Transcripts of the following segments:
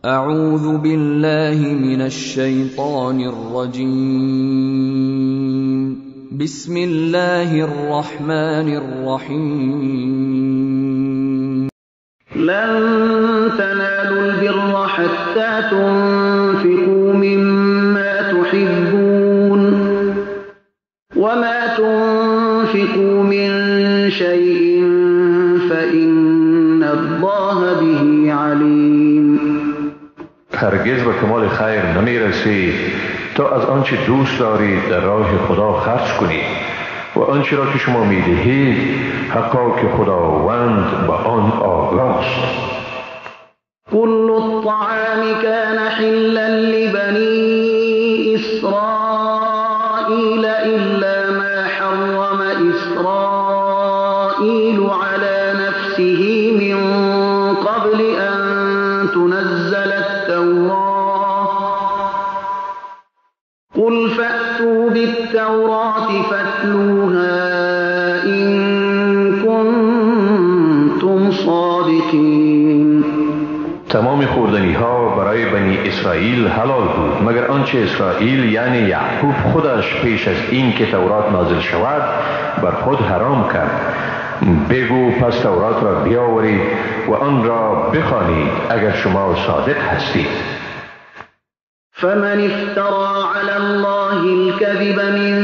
أعوذ بالله من الشيطان الرجيم. بسم الله الرحمن الرحيم. لن تنالوا البر حتى تنفقوا مما تحبون وما تنفقوا من شيء فإن الله به عليم. هرگز به کمال خیر نمی رسید تا از آنچه دوست دارید در راه خدا خرج کنید و آنچه را که شما می دهید حقا که خداوند با آن آگاست. كل الطعام كان حلا لبني إسرائيل إلا ما حرم إسرائيل على نفسه من قبل أن تنزل التوراة قل فأتوا بالتوراة فاتلوها إن كنتم صادقين. تمام خوردنی ها برای بنی اسرائیل حلال بود مگر آنچه اسرائیل یعنی یعقوب خودش پیش از این که تورات نازل شود بر خود حرام کرد. بگو پس تورات را بیاورید و آن را بخوانید اگر شما صادق هستید. فمن افترى على الله الكذب من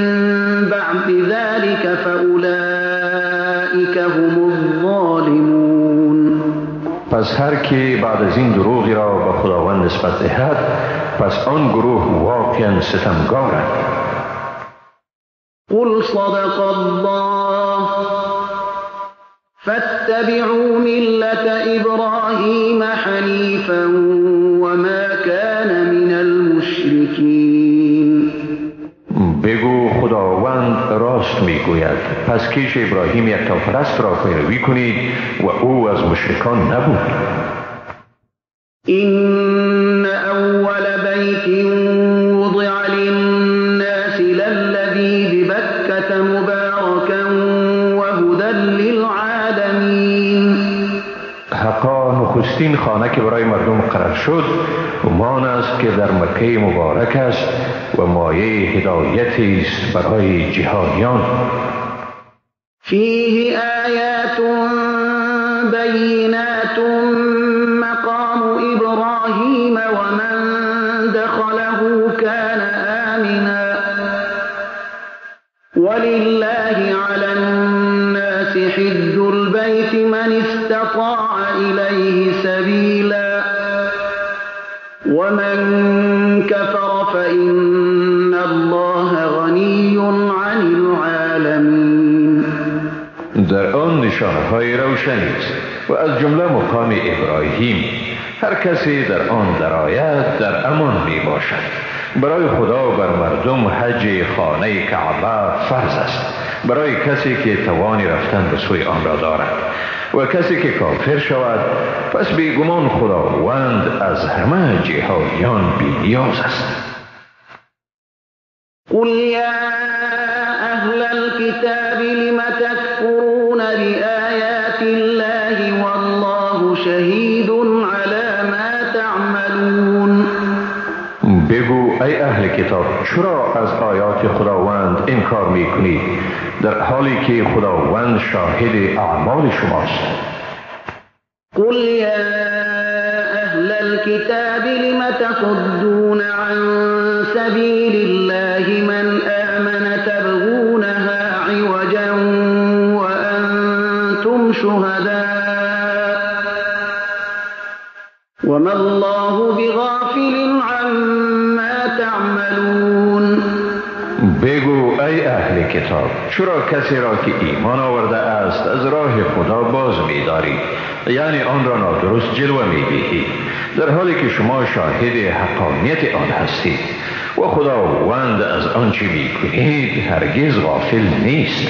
بعد ذلك فأولئك هم الظالمون. پس هر کی بعد از این دروغی را به خداوند نسبت دهد پس آن گروه واقعا ستمگارند. قل صدق الله فاتبعوا ملة إبراهيم حنيفا وما كان من المشركين. بگو خداوند راست میگوید پس کیش ابراهیم یکتاپرست را پیروی کنید و او از مشرکان نبود. إن أول بيت وضع للناس للذي ببكة مباركا وهدى للعالمين. حقا نخستین خانه که برای مردم قرار شد همان است که در مکه مبارک است و مایه هدایتی است برای جهانیان. فيه آيات بينات مقام إبراهيم ومن دخله كان آمنا ولله على الناس حج البيت من استطاع إليه سبيلا ومن كفر فإن الله غني عن العالمين. در آن نشانه‌های روشنی است و از جمله مقام ابراهیم. هر کسی در آن درآید در امان می باشد. برای خدا بر مردم حج خانه کعبه فرض است برای کسی که توانی رفتن به سوی آن را دارد و کسی که کافر شود پس بیگمان خداوند از همه جهانیان بی‌نیاز است. قل يا أهل الكتاب لم تكفرون بآيات الله والله شهيد على ما تعملون. بگو ای اهل کتاب چرا از آیات خداوند انکار میکنید در حالی که خداوند شاهد اعمال شماست. قل يا أهل الكتاب لم تصدون عن سبيل الله من آمن تبغونها عوجا وأنتم شهداء وما الله بغافل عما تعملون. بگو ای اهل کتاب چرا کسی را که ایمان آورده است از راه خدا باز می‌دارید یعنی آن را نادرست جلوه می‌دهید در حالی که شما شاهد حقانیت آن هستید و خداوند از آنچه می‌کنید هرگز غافل نیست.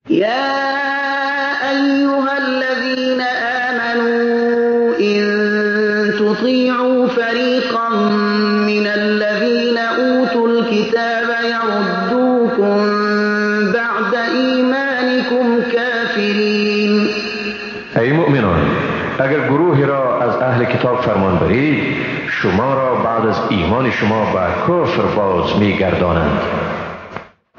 يا أيها الذين آمنوا إن تطيعوا فريقا من الذين أوتوا الكتاب يردوكم بعد إيمانكم كافرين. ای مؤمنان اگر گروهی را از اهل کتاب فرمان برید شما را بعد از ایمان شما به کفر باز می‌گردانند.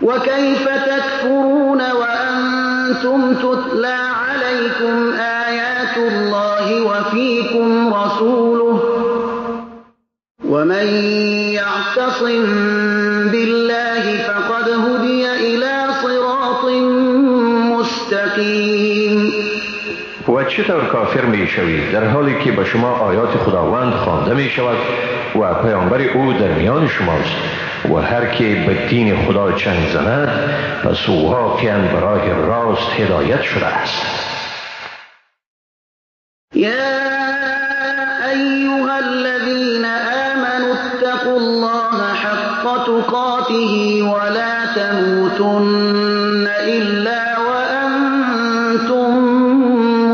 وكيف تكفرون وأنتم تتلى عليكم آيات الله وفيكم رسوله ومن يعتصم بالله فقد هدي إلى صراط مستقيم. و چطور کافر می شوید در حالی که به شما آیات خداوند خوانده می شود و پیامبر او در میان شماست و هر که به دین خدا چنگ زند پس او واقعاً به راه راست هدایت شده است. يا أيها الذين آمنوا اتقوا الله حق تقاته ولا تموتن إلا وأنتم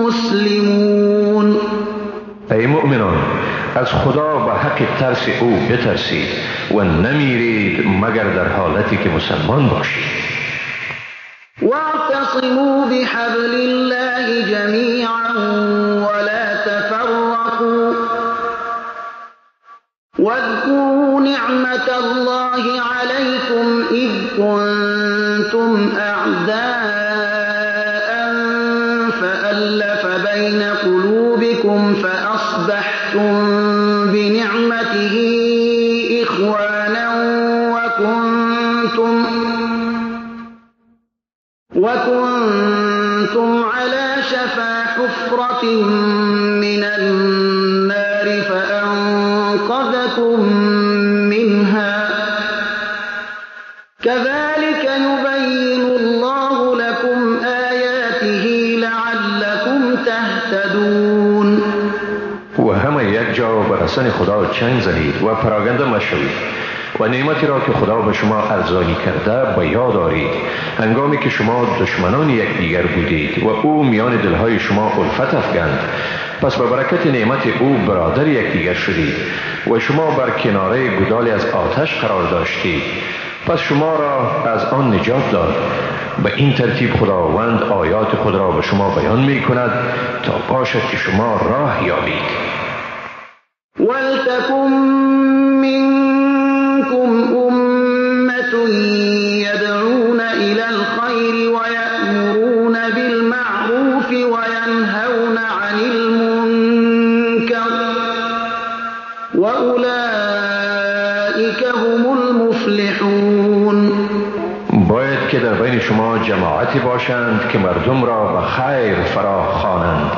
مسلمون. ای مؤمنان از خدا به حق ترس او بترسید و نمیرید مگر در حالتی که مسلمان باشید. واعتصموا بحبل الله جميعا ولا تفرقوا واذكروا نعمة الله عليكم إذ كنتم أعداء فألف بين قلوبكم فأصبحتم بنعمته إخوانا وكنتم على شفا حفرة من النار فأنقذكم منها كذلك يبين الله لكم آياته لعلكم تهتدون. و همه یک جا بر رسن خدا چنگ زنید و پراگنده مشوید و نعمتی را که خدا به شما ارزانی کرده به یاد آرید هنگامی که شما دشمنان یکدیگر بودید و او میان دلهای شما الفت افکند. پس به برکت نعمت او برادر یکدیگر شدید و شما بر کناره گودالی از آتش قرار داشتید. پس شما را از آن نجات داد. به این ترتیب خداوند آیات خود را به شما بیان می کند تا باشد که شما راه یابید. ولتکن منكم أمة يدعون إلى الخير ويأمرون بالمعروف وينهون عن المنكر وأولئك هم المفلحون. باید که در بین شما جماعتی باشند که مردم را به خیر فرا خوانند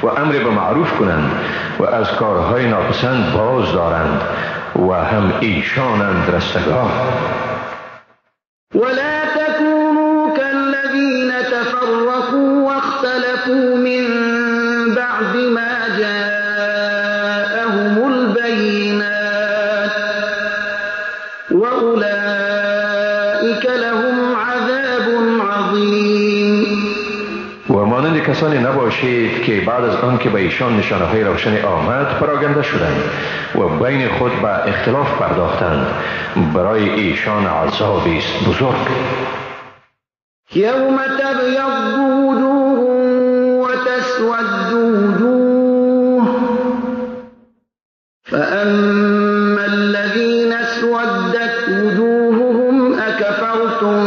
و امر به معروف کنند و از کارهای ناپسند باز دارند و هم ایشانند رستگار. ولا تكونوا كالذين تفرقوا واختلفوا من بعد ما جاءهم البينات وأولئك لهم عذاب عظيم. و مانند کسانی نباشید که بعد از آن که به ایشان نشانه‌های روشن آمد پراگنده شدند و بین خود به اختلاف پرداختند. برای ایشان عذابی است بزرگ. یوم تبیض وجوه وتسود وجوه فأما الذين اسودت وجوههم أكفرتم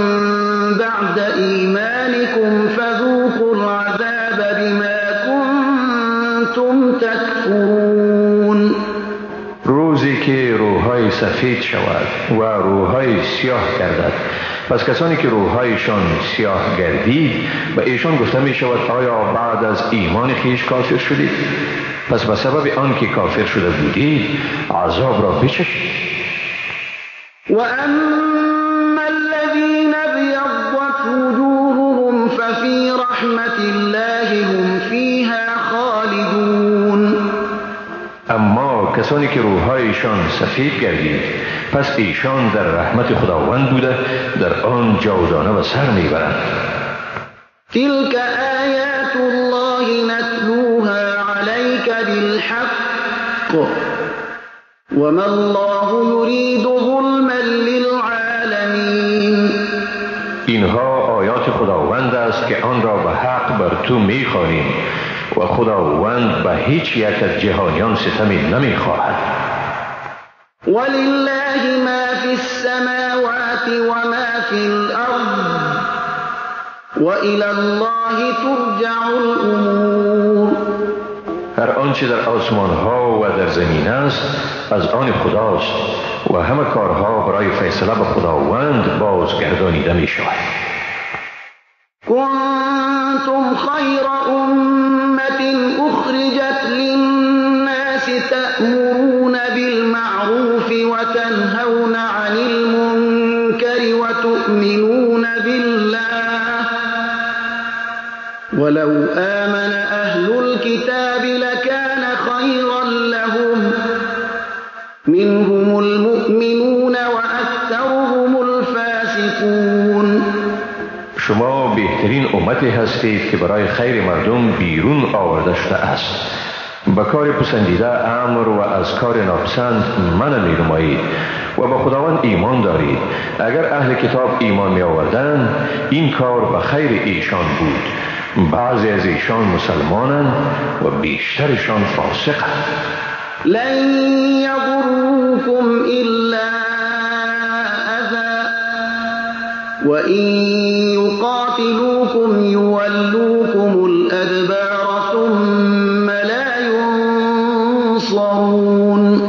بعد إيمانكم فذوقوا العذاب بما كنتم تكفرون. روزی که روح‌های سفید شود و روح‌های سیاه گردد پس کسانی که روح‌هایشان سیاه گردید به ایشان گفته می شود آیا بعد از ایمان خویش کافر شدید؟ پس به سبب آن که کافر شده بودید عذاب را بچشید. و اما الذين ابيضت وجوههم ففي رحمة الله هم فيها خالدون. اما کسانی که روح‌هایشان سفید گردید پس ایشان در رحمت خداوند بوده در آن جاودانه و سر میبرند. تلك آیات الله نتلوها عليك بالحق وما الله يريد ظلما للعالمين. اینها آیات خداوند است که آن را به حق بر تو میخوانیم و خداوند به هیچ یک از جهانیان ستمی نمیخواهد. ولله ما فی السماوات و ما فی الارض و الی الله ترجع الامور. هر آنچه در آسمان ها و در زمین است از آن خداست و همه کارها برای فیصله به خداوند بازگردانیده می شود. کنتم خیر امة اخرجت للناس تأمرون بالمعروف وتنهون عن المنكر وتؤمنون بالله ولو آمن أهل الكتاب لكان خيرا لهم منهم المؤمنون وأكثرهم الفاسقون. شما بهترین امتی هستید که برای خیر مردم بیرون آورده شده است. به کار پسندیده امر و از کار ناپسند منع می نمایید و به خداوند ایمان دارید. اگر اهل کتاب ایمان می آوردند این کار به خیر ایشان بود. بعضی از ایشان مسلمانند و بیشترشان فاسقند. لن يضروكم إلا أذى وإن يقاتلوكم يولوكم الأدبار ثم لا ينصرون.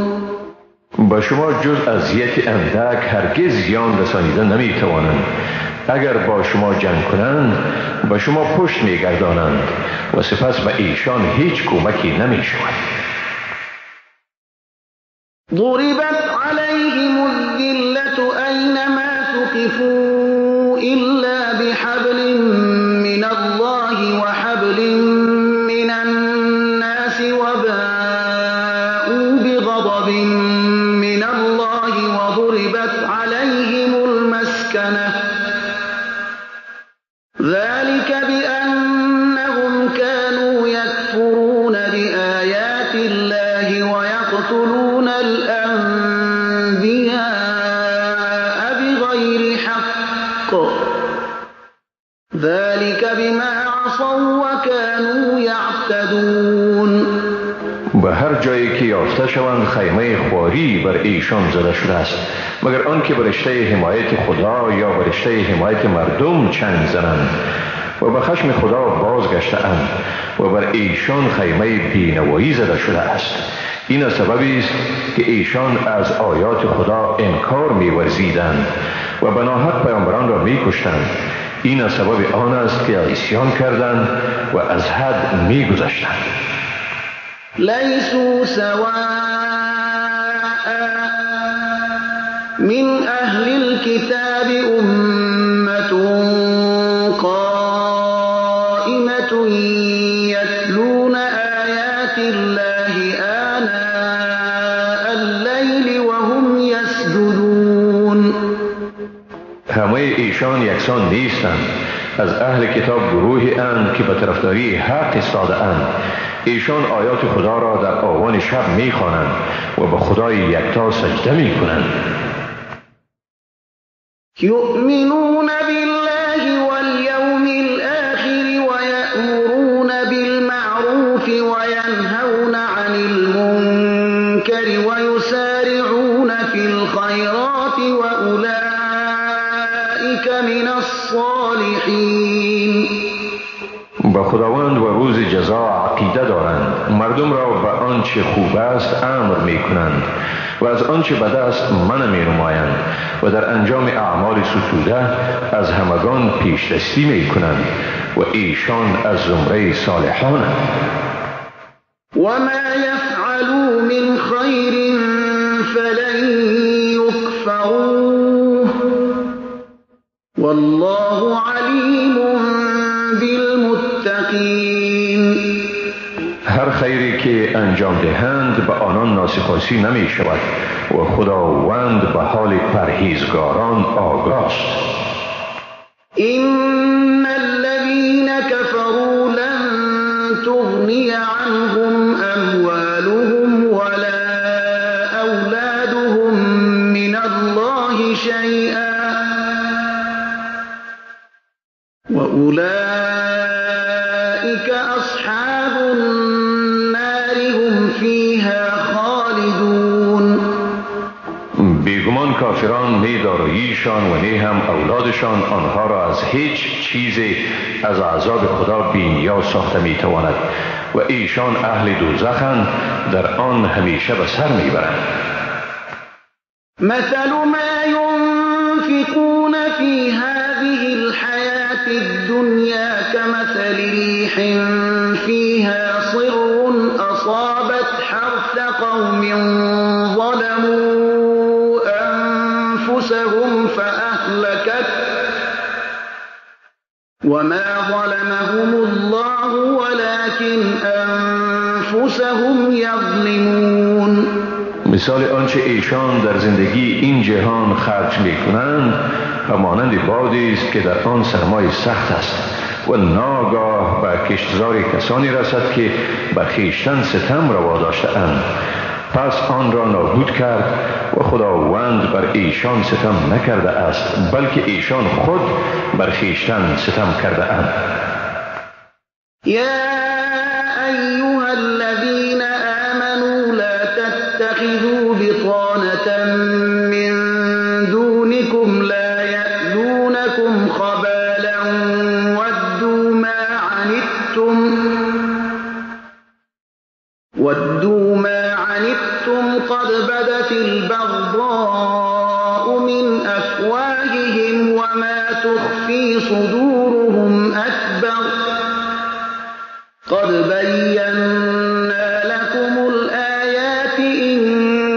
با شما جز اذیت اندک هرگز زیان رسانیده نمی توانند. اگر با شما جنگ کنند با شما پشت می گردانند و سپس به ایشان هیچ کمکی نمی شود. ضربت عليهم الذلة أينما ثقفوا إلا بحبل من الله وحبل من الناس وباءوا بغضب من الله وضربت عليهم المسكنة ذلك بأنهم كانوا يكفرون بآيات الله ويقتلون الأنبياء بغير حق ذلك بما عصوا وكانوا يعتدون. به هر جایی که یافته شوند خیمه خواری بر ایشان زده شده است مگر آنکه به رشته حمایت خدا یا به رشته حمایت مردم چنگ زنند و به خشم خدا بازگشته اند و بر ایشان خیمه بینوایی زده شده است. این سببی است که ایشان از آیات خدا انکار می‌ورزیدند و به ناحق پیامبران را می‌کشتند. این سبب آن است که عصیان کردند و از حد می‌گذشتند. لیسوا سواء من اهل الكتاب امة قائمة يتلون آیات الله آناء الليل وهم يسجدون. همه ایشان یکسان نیستند. از اهل کتاب گروهی اند که به طرفداری حق ایستاده اند. ایشان آیات خدا را در آوان شب می‌خوانند و به خدای یکتا سجده می‌کنند. یؤمنون بالله والیوم الآخر ویأمرون بالمعروف وینهون عن المنکر ویسارعون فی الخیرات وأولئک من الصالحین. با خداوند و روز جزا عقیده دارند. مردم را به آنچه خوب است امر می کنند و از آنچه بد است منع می نمایند و در انجام اعمال ستوده از همگان پیش دستی می کنند و ایشان از زمره صالحانند. وما يفعلوا من خير فلن يكفروه والله عليم بالمتقين. هر خیری که انجام دهند به آنان ناسپاسی نمی شود و خداوند به حال پرهیزگاران آگاه است. إن الذين كفروا لن تغني عنهم أموالهم ولا أولادهم من الله شيئا وأولئك أصحاب کافران نه داراییشان و نه هم اولادشان آنها را از هیچ چیزی از عذاب خدا بی‌نیاز ساخته میتواند و ایشان اهل دوزخند، در آن همیشه به سر میبرند. مثل ما ينفقون في هذه الحياة الدنيا كمثل ريح فيها صر أصابت حرث قوم ظلموا أنفسهم فأهلكت وما ظلمهم الله ولكن أنفسهم يظلمون. مثال آنچه ایشان در زندگی این جهان خرج می کنند همانند بادی است که در آن سرمای سخت است و ناگاه به کشتزار کسانی رسد که به خویشتن ستم روا داشته اند، پس آن را نابود کرد و خداوند بر ایشان ستم نکرده است بلکه ایشان خود بر خویشتن ستم کرده اند. اتخذوا بطانة من دونكم لا يألونكم خبالا ودوا ما عنتم قد بدت البغضاء من أفواههم وما تخفي صدورهم أكبر قد بينا لكم الآيات إن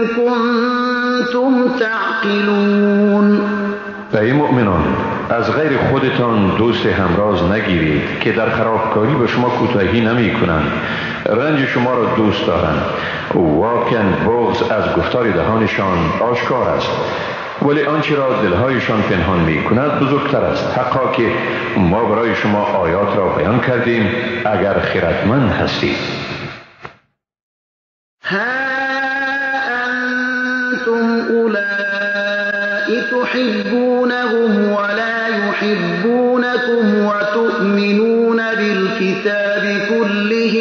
كنتم تعقلون. ای مؤمنان، از غیر خودتان دوست همراز نگیرید که در خرابکاری به شما کوتاهی نمی کنند، رنج شما را دوست دارند. واقعا بغض از گفتار دهانشان آشکار است، ولی آنچه را دلهایشان پنهان می کند بزرگتر است. حقا که ما برای شما آیات را بیان کردیم اگر خردمند هستید. ها انتم اولائی تحبونهم ولا يحبونكم وتؤمنون بالكتاب كله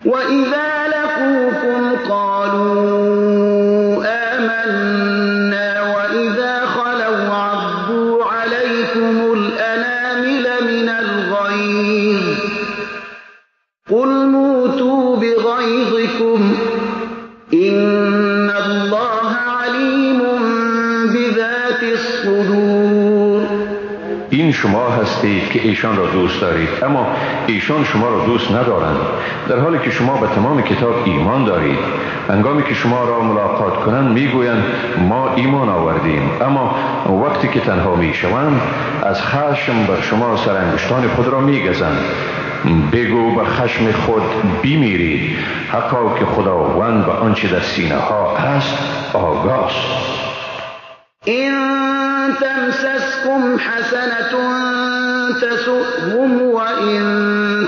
وإذا لقوكم قالوا آمنا وإذا خلوا عضوا عليكم الأنامل من الغيظ قل موتوا بغيظكم إن الله عليم بذات الصدور. این شما هستید که ایشان را دوست دارید اما ایشان شما را دوست ندارند، در حالی که شما به تمام کتاب ایمان دارید. هنگامی که شما را ملاقات کنند میگویند ما ایمان آوردیم، اما وقتی که تنها میشوند از خشم بر شما سرانگشتان خود را میگزند. بگو به خشم خود بیمیرید، حقا که خداوند به آنچه در سینه ها است آگاه است. إن تمسسكم حسنة تسؤهم وإن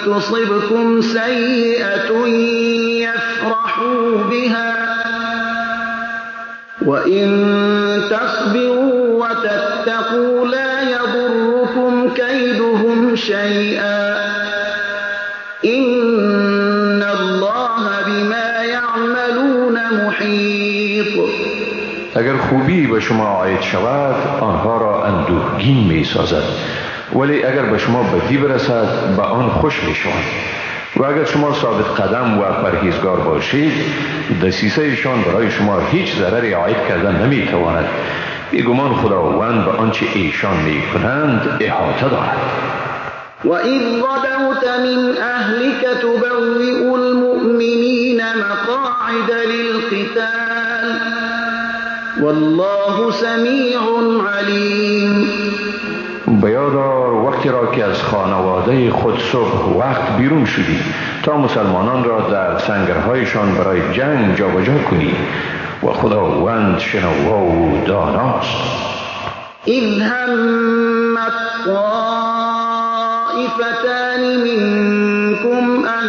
تصبكم سيئة يفرحوا بها وإن تصبروا وتتقوا لا يضركم كيدهم شيئا إن الله بما يعملون محيط. اگر خوبی به شما عاید شود آنها را اندوهگین می سازد، ولی اگر به شما بدی برسد به آن خوش می شوند. و اگر شما ثابت قدم و پرهیزگار باشید دسیسه ایشان برای شما هیچ ضرری عاید کردن نمی تواند. بیگمان خداوند به آنچه ایشان می کنند احاطه دارد. وَإِذْ غَدَوْتَ مِنْ أَهْلِكَ تُبَوِّئُ الْمُؤْمِنِينَ مَقَاعِدَ لِلْقِتَالِ والله سمیع علیم. بیادار وقتی را که از خانواده خود صبح وقت بیرون شدی تا مسلمانان را در سنگرهایشان برای جنگ جابجا کنی و خداوند شنوا و داناست. اذ همت طائفتان منكم ان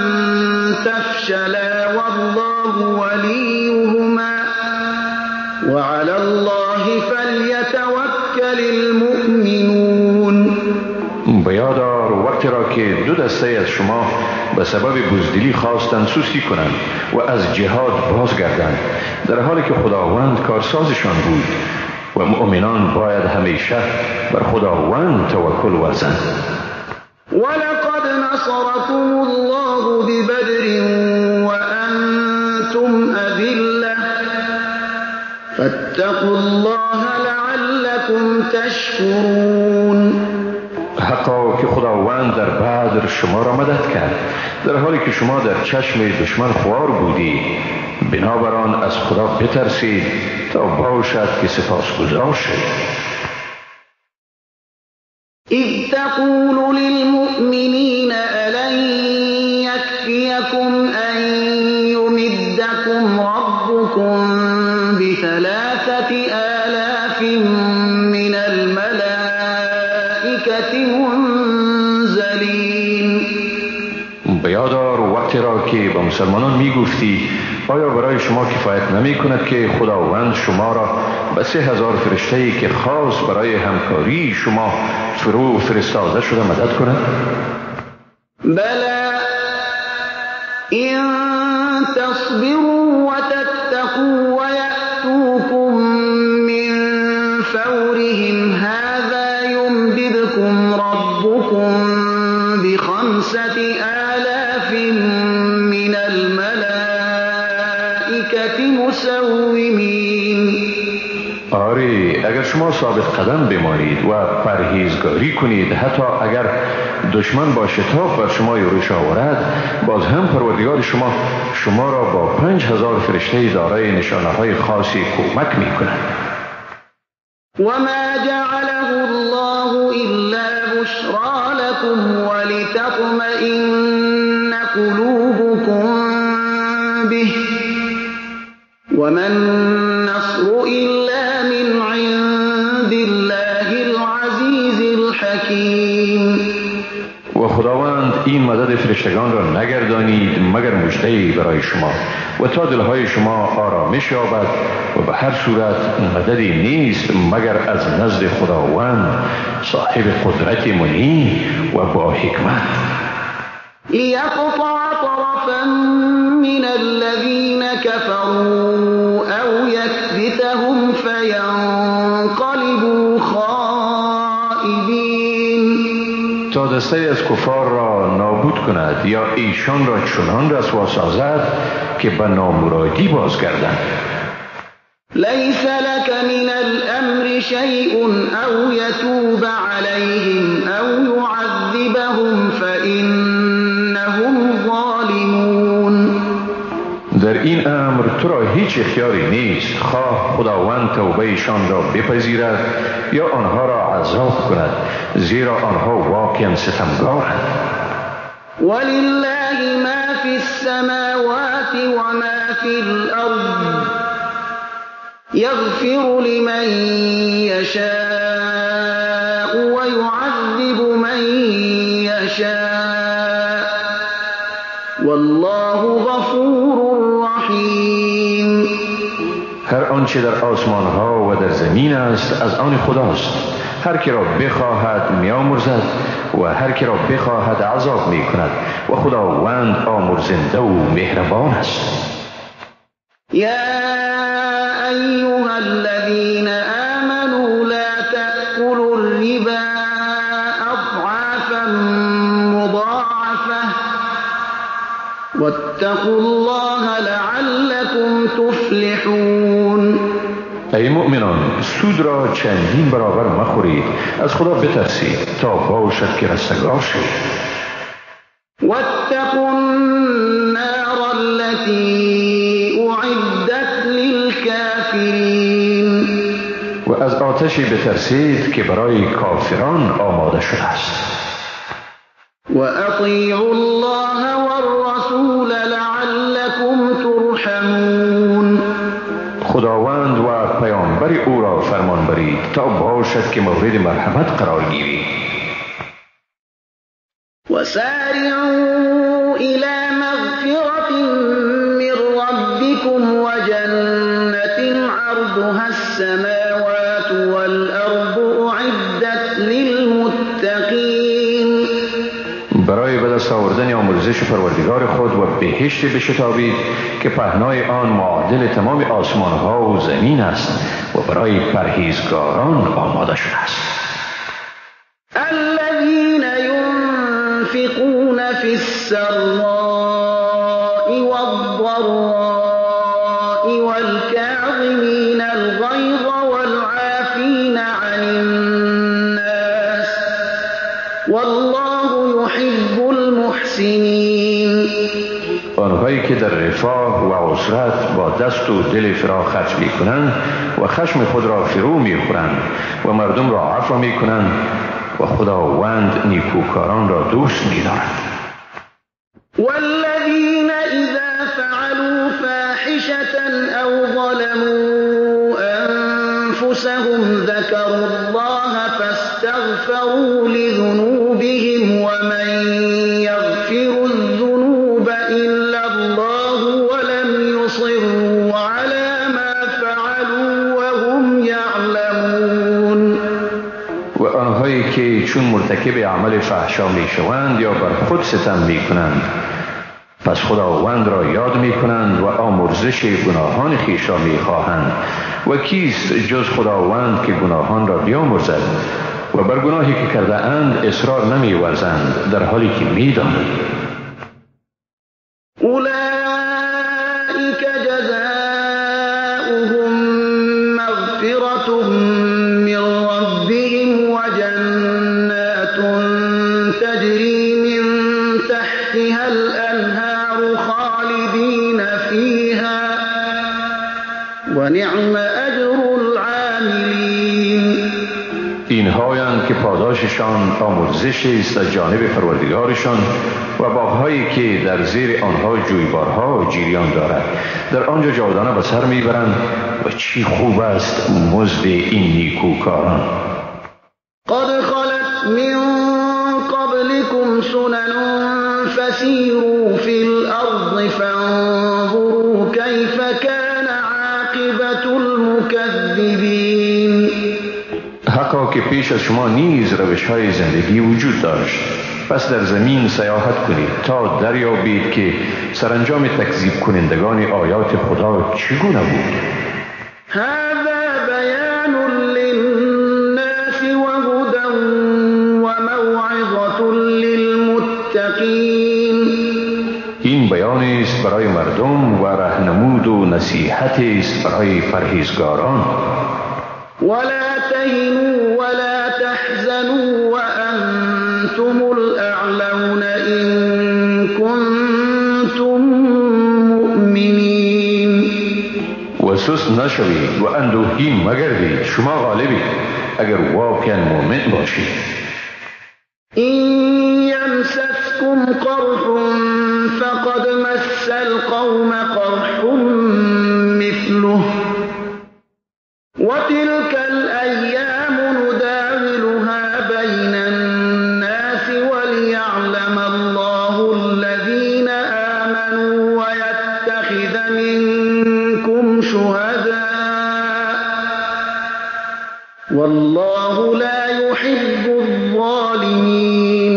تفشلا والله وليهما وعلى الله فليتوكل المؤمنون. بیادار وقتی وقتی را که دو دسته از شما به سبب بزدلی خواستند سستی کنند و از جهاد بازگردند، در حالی که خداوند کارسازشان بود. و مؤمنان باید همیشه بر خداوند توکل ورزند. ولقد نصركم الله ببدر وأنتم أذلة فاتقوا الله لعلكم تشكرون. حقا که خداوند در بدر شما را مدد کرد در حالی که شما در چشم دشمن خوار بودید. بنابراین از خدا بترسید تا باشد که سپاسگزار شوید. إذ تقول للمؤمنين ألن يكفيكم أن يمدكم ربكم ب3,000 من الملائكة منزلين. بیادار وقتی را که به مسلمانان می گفتی آیا برای شما کفایت نمی کند که خداوند شما را به 3,000 فرشته‌ای که خاص برای همکاری شما فرستاده شده مدد کند؟ بلى إن تصبروا وتتقوا ويأتوكم من فورهم هذا يمددكم ربكم ب5,000 من الملائكة مسومين. آری، اگر شما ثابت قدم بمانید و پرهیزگاری کنید، حتی اگر دشمن با شتاب بر شما یورش آورد، باز هم پروردگار شما را با 5,000 فرشته دارای نشانه های خاصی کمک می کند. وما جعله الله إلا بشرى لكم ولتطمئن قلوبكم به وما النصر إلا من عند الله العزيز الحكيم. و خداوند این مدد فرشتگان را نگردانید مگر مژده‌ای برای شما و تا دلهای شما آرامش یابد و به هر صورت مددی نیست مگر از نزد خداوند صاحب قدرت منی و با حکمت. ليقطع طرفا من الذين كفروا أو يكبتهم فينقلبوا خائبين. تا دسته از کفار را نابود کند یا ایشان را چنان رسوا سازد که به نامرادی بازگردند. ليس لك من الأمر شيء أو يتوب عليهم أو يعذبهم فإنهم ظالمون. در این امر تو را هیچ اختیاری نیست، خواه خداوند توبه ایشان را بپذیرد یا آنها را عذاب کند، زیرا آنها واقعا ستمگارند. ولله ما في السماوات وما في الأرض يغفر لمن يشاء ويعذب من يشاء والله غفور رحیم. هر آنچه در آسمان ها و در زمین است از آن خداست. هر که را بخواهد میامرزد و هر که را بخواهد عذاب می کند و خداوند آمرزنده و مهربان است. یا أيها الذين آمنوا لا تأكلوا الربا أضعافا مضاعفة واتقوا الله لعلكم تفلحون. ای مؤمنان، سود را چندین برابر مخورید، از خدا بترسید تا باشد که رستگار شوید. واتقوا النار التي أعدت للكافرين. و از آتشی بترسید که برای کافران آماده شده است. وأطيعوا الله والرسول لعلكم ترحمون. خداوند و پیامبر او را فرمان برید تا باشد که مورد مرحمت قرار گیرید. وسارعوا إلى مغفرة من ربكم وجنة عرضها السماوات والأرض أعدت للمتقين. آمرزش پروردگار خود و بهشت بشتابید که پهنای آن معادل تمام آسمان ها و زمین است و برای پرهیزگاران آماده شده است. الذين ينفقون في السراء والضراء والكاظمين الغيظ والعافين عن الناس والله يحب المحسنين. آنهایی که در رفاه و عسرت با دست و دل فرا خرج می کنند و خشم خود را فرو می خورند و مردم را عفو می کنند و خداوند نیکوکاران را دوست می دارد. والذين إذا فعلوا فاحشة أو ظلموا أنفسهم ذكروا الله فاستغفروا لذنوبهم ومن يغفر الذنوب إلا الله ولم يصروا على ما فعلوا وهم يعلمون. و آنهایی که چون مرتکب عمل فحشا می شوند یا بر خود ستم می کنند پس خداوند را یاد می کنند و آمرزش گناهان خویش را می خواهند و کیست جز خداوند که گناهان را بیامرزد و بر گناهی که کرده اند اصرار نمی ورزند در حالی که می دانند. أولئك جزاؤهم مغفرة من ربهم وجنات تجري من تحتها الأنهار خالدين فيها ونعم أجر العاملين. اینهایند که پاداششان آمرزش است از جانب پروردگارشان و باغهایی که در زیر آنها جویبارها جریان دارد در آنجا جاودانه به سر میبرند و چی خوب است مزد این نیکوکاران. قد خلت من قبلكم سنن فسيروا في الأرض فانظروا كيف كان عاقبة المكذبين. حقا که پیش از شما نیز روش‌های زندگی وجود داشت، پس در زمین سیاحت کنید تا دریابید که سرانجام تکذیب کنندگان آیات خدا چگونه بود. هذا بیان للناس وهدى وموعظة للمتقین. این بیان است برای مردم و راهنمود و نصیحت است برای پرهیزگاران. ولا تهنوا ولا تحزنوا وأنتم الأعلون إن كنتم مؤمنين. و سست نشوید و اندوهگین مگردید، شما غالبید اگر واقعا مؤمن باشید. إن يمسسكم قرح فقد مس القوم قرح مثله وتلك الأيام نداولها بين الناس وليعلم الله الذين آمنوا ويتخذ منكم شهداء والله لا يحب الظالمين.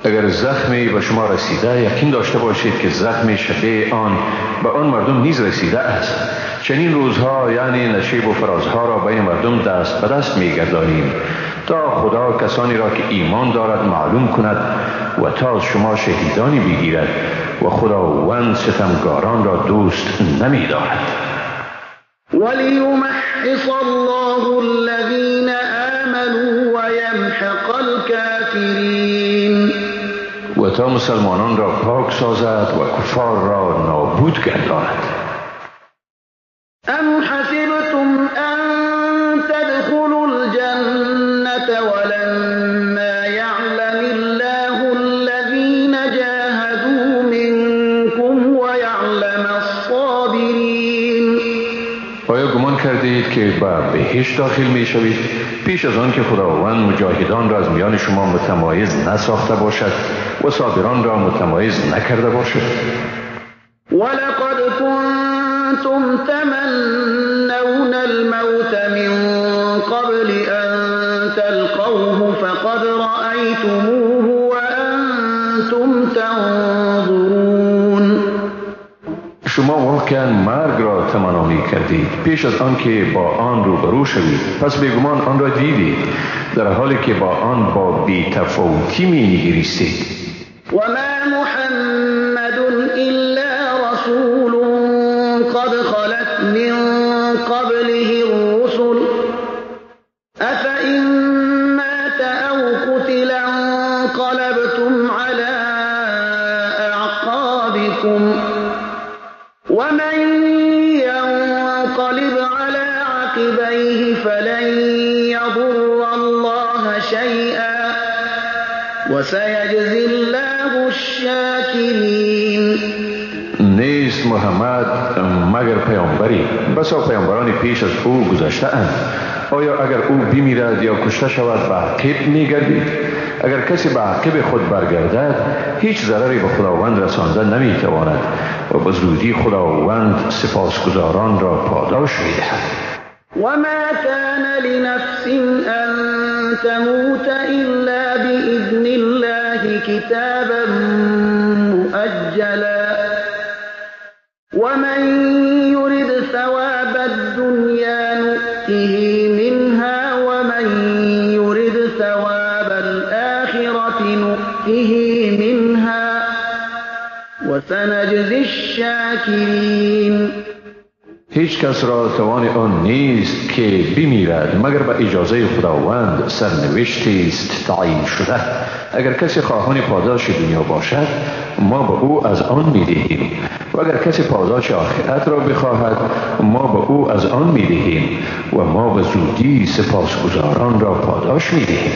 اگر زخمی به شما رسیده یقین داشته باشید که زخم شبیه آن به آن مردم نیز رسیده است. چنین روزها یعنی نشیب و فرازها را بین مردم دست به دست می‌گردانیم تا خدا کسانی را که ایمان دارد معلوم کند و تا از شما شهیدانی بگیرد و خداوند ستمگاران را دوست نمی‌دارد. وليمحص الله الذين آمنوا ويمحق الكافرين. و تا مسلمانان را پاک سازد و کفار را نابود گرداند. أم حسبتم أن تدخلوا الجنة ولما يعلم الله الذين جاهدوا منكم ويعلم الصابرين. آیا گمان کردید که به بهشت داخل می شوید پیش از آن که خداوند مجاهدان را از میان شما متمایز نساخته باشد و صابران را متمایز نکرده باشد؟ ولقد كنتم تمنون الموت من قبل أن تلقوه فقد رأيتموه وأنتم وأنتم تنظرون. شما واقعا مرگ را تمنا می کردید پیش از آن که با آن روبرو شوید، پس بیگمان آن را دیدید در حالی که با آن با بی‌تفاوتی می نگریستید. وما محمد إلا رسول قد خلت من قبله الرسل أفإن مات أو قتل انقلبتم على أعقابكم ومن ينقلب على عقبيه فلن يضر الله شيئا وسيجزي الله الشاكرين. نیست محمد مگر پیامبری، بسا پیامبران پیش از او گذشته اند. آیا اگر او بمیرد یا کشته شود به عقب میگردید؟ اگر کسی به عقب خود برگردد هیچ ضرری به خداوند رسانده نمیتواند و به زودی خداوند سپاسگزاران را پاداش میدهد. وما كان لنفس أن تموت إلا بإذن الله كتابا مؤجلا ومن يرد ثواب الدنيا نؤته منها ومن يرد ثواب الآخرة نؤته منها وسنجزي الشاكرين. هیچ کس را توان آن نیست که بمیرد مگر به اجازه خداوند، سرنوشتی است تعیین شده. اگر کسی خواهان پاداش دنیا باشد ما به او از آن میدهیم و اگر کسی پاداش آخرت را بخواهد ما به او از آن میدهیم و ما به زودی سپاسگزاران را پاداش میدهیم.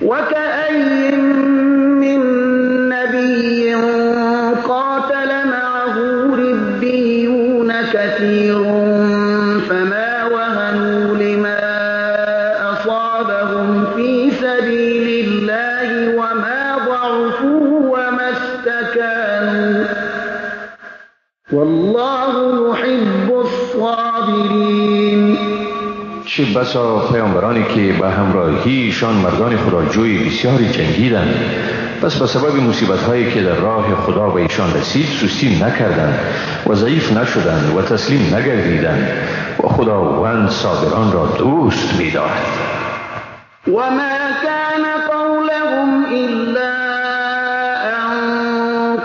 وكأي من نبي قاتل معه ربيون كثير فما وهنوا لما أصابهم في سبيل الله وما ضعفوا وما استكانوا والله يحب الصابرين. چه بسا پیامبرانی که به همراهیشان مردان خداجوی بسیاری جنگیدند، پس به سبب مصیبت هایی که در راه خدا به ایشان رسید سستی نکردند و ضعیف نشدند و تسلیم نگردیدند و خداوند صابران را دوست می‌دارد. وما كان قولهم إلا أن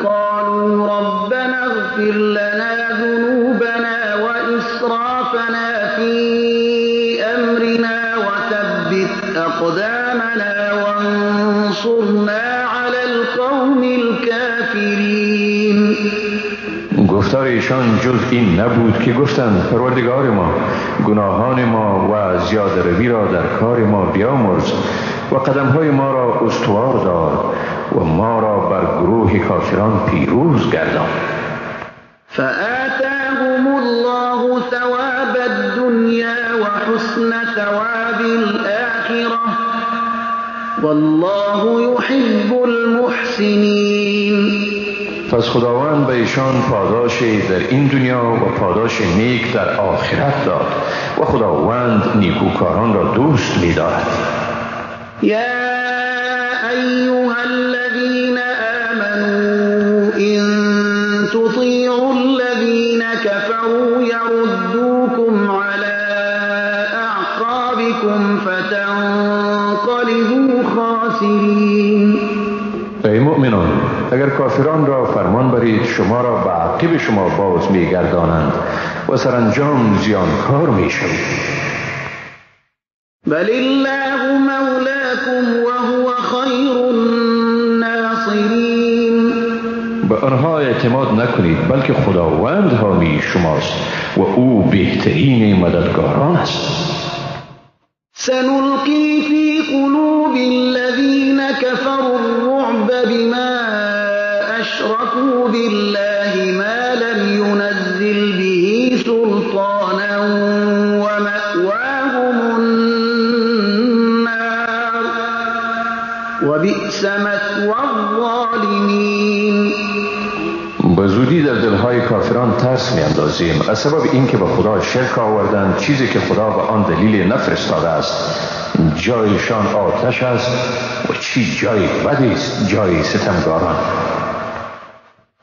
قالوا ربنا اغفر لنا ذنوبنا وإسرافنا في أمرنا وثبت أقدامنا وانصرنا على القوم الكافرين. گفتار ایشان جز این نبود که گفتند پروردگار ما گناهان ما و زیاده روی را در کار ما بیامرز و قدمهای ما را استوار دار و ما را بر گروه کافران پیروز گردان. فآتاهم الله ثواب الدنيا وحسن ثواب الآخرة والله يحب المحسنين. پس خداوند به ایشان پاداش در این دنیا و پاداش نیک در آخرت داد و خداوند نیکوکاران را دوست می‌دارد. يا أيها الذين آمنوا إن تطيعوا الذين كفروا يردوكم على أعقابكم فتنقلبوا خاسرين. ای مؤمنان اگر کافران را فرمان برید شما را به عقب شما باز می‌گردانند و سرانجام زیانکار می‌شوید. بل الله مولاكم وهو خير الناصرين. به آنها اعتماد نکنید بلکه خداوند حامی شماست و او بهترین مددگاران است. سنلقي في قلوب الذين كفروا الرعب بما أشركوا بالله ما لم ينزل به سلطانا ومأواهم النار وبئس مثوى الظالمين. به زودی در دلهای کافران ترس می‌اندازیم از سبب اینکه به خدا شرک آوردند چیزی که خدا به آن دلیل نفرستاده است جایشان آتش است و چی جای بدی است جای ستمگاران.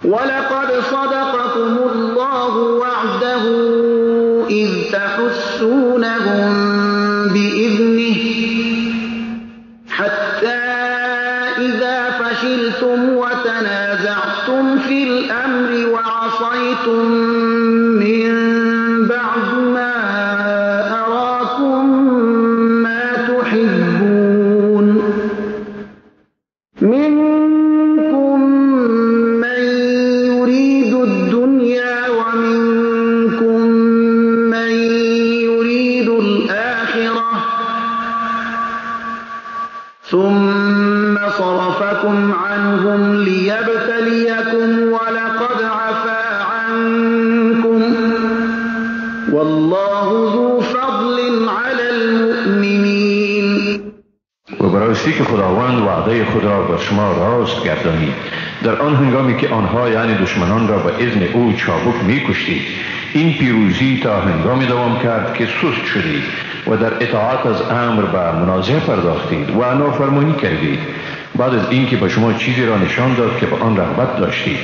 ولقد صدقكم الله وعده إذ تحسونهم بإذنه حتى إذا فشلتم وتنازعتم في الأمر وعصيتم من بعد ما أراكم ما تحبون منكم من يريد الدنيا ومنكم من يريد الآخرة ثم صرفكم عنهم ليبتليكم ولقد عفا عنكم والله ذو فضل على المؤمنين. و براستی که خداوند وعده خود را بر شما راست گردانید در آن هنگامی که آنها یعنی دشمنان را به اذن او چابک می‌کشتید. این پیروزی تا هنگامی دوام کرد که سست شدید و در اطاعت از امر به منازعه پرداختید و نافرمانی کردید. بعد از اینکه به شما چیزی را نشان داد که به آن رغبت داشتید.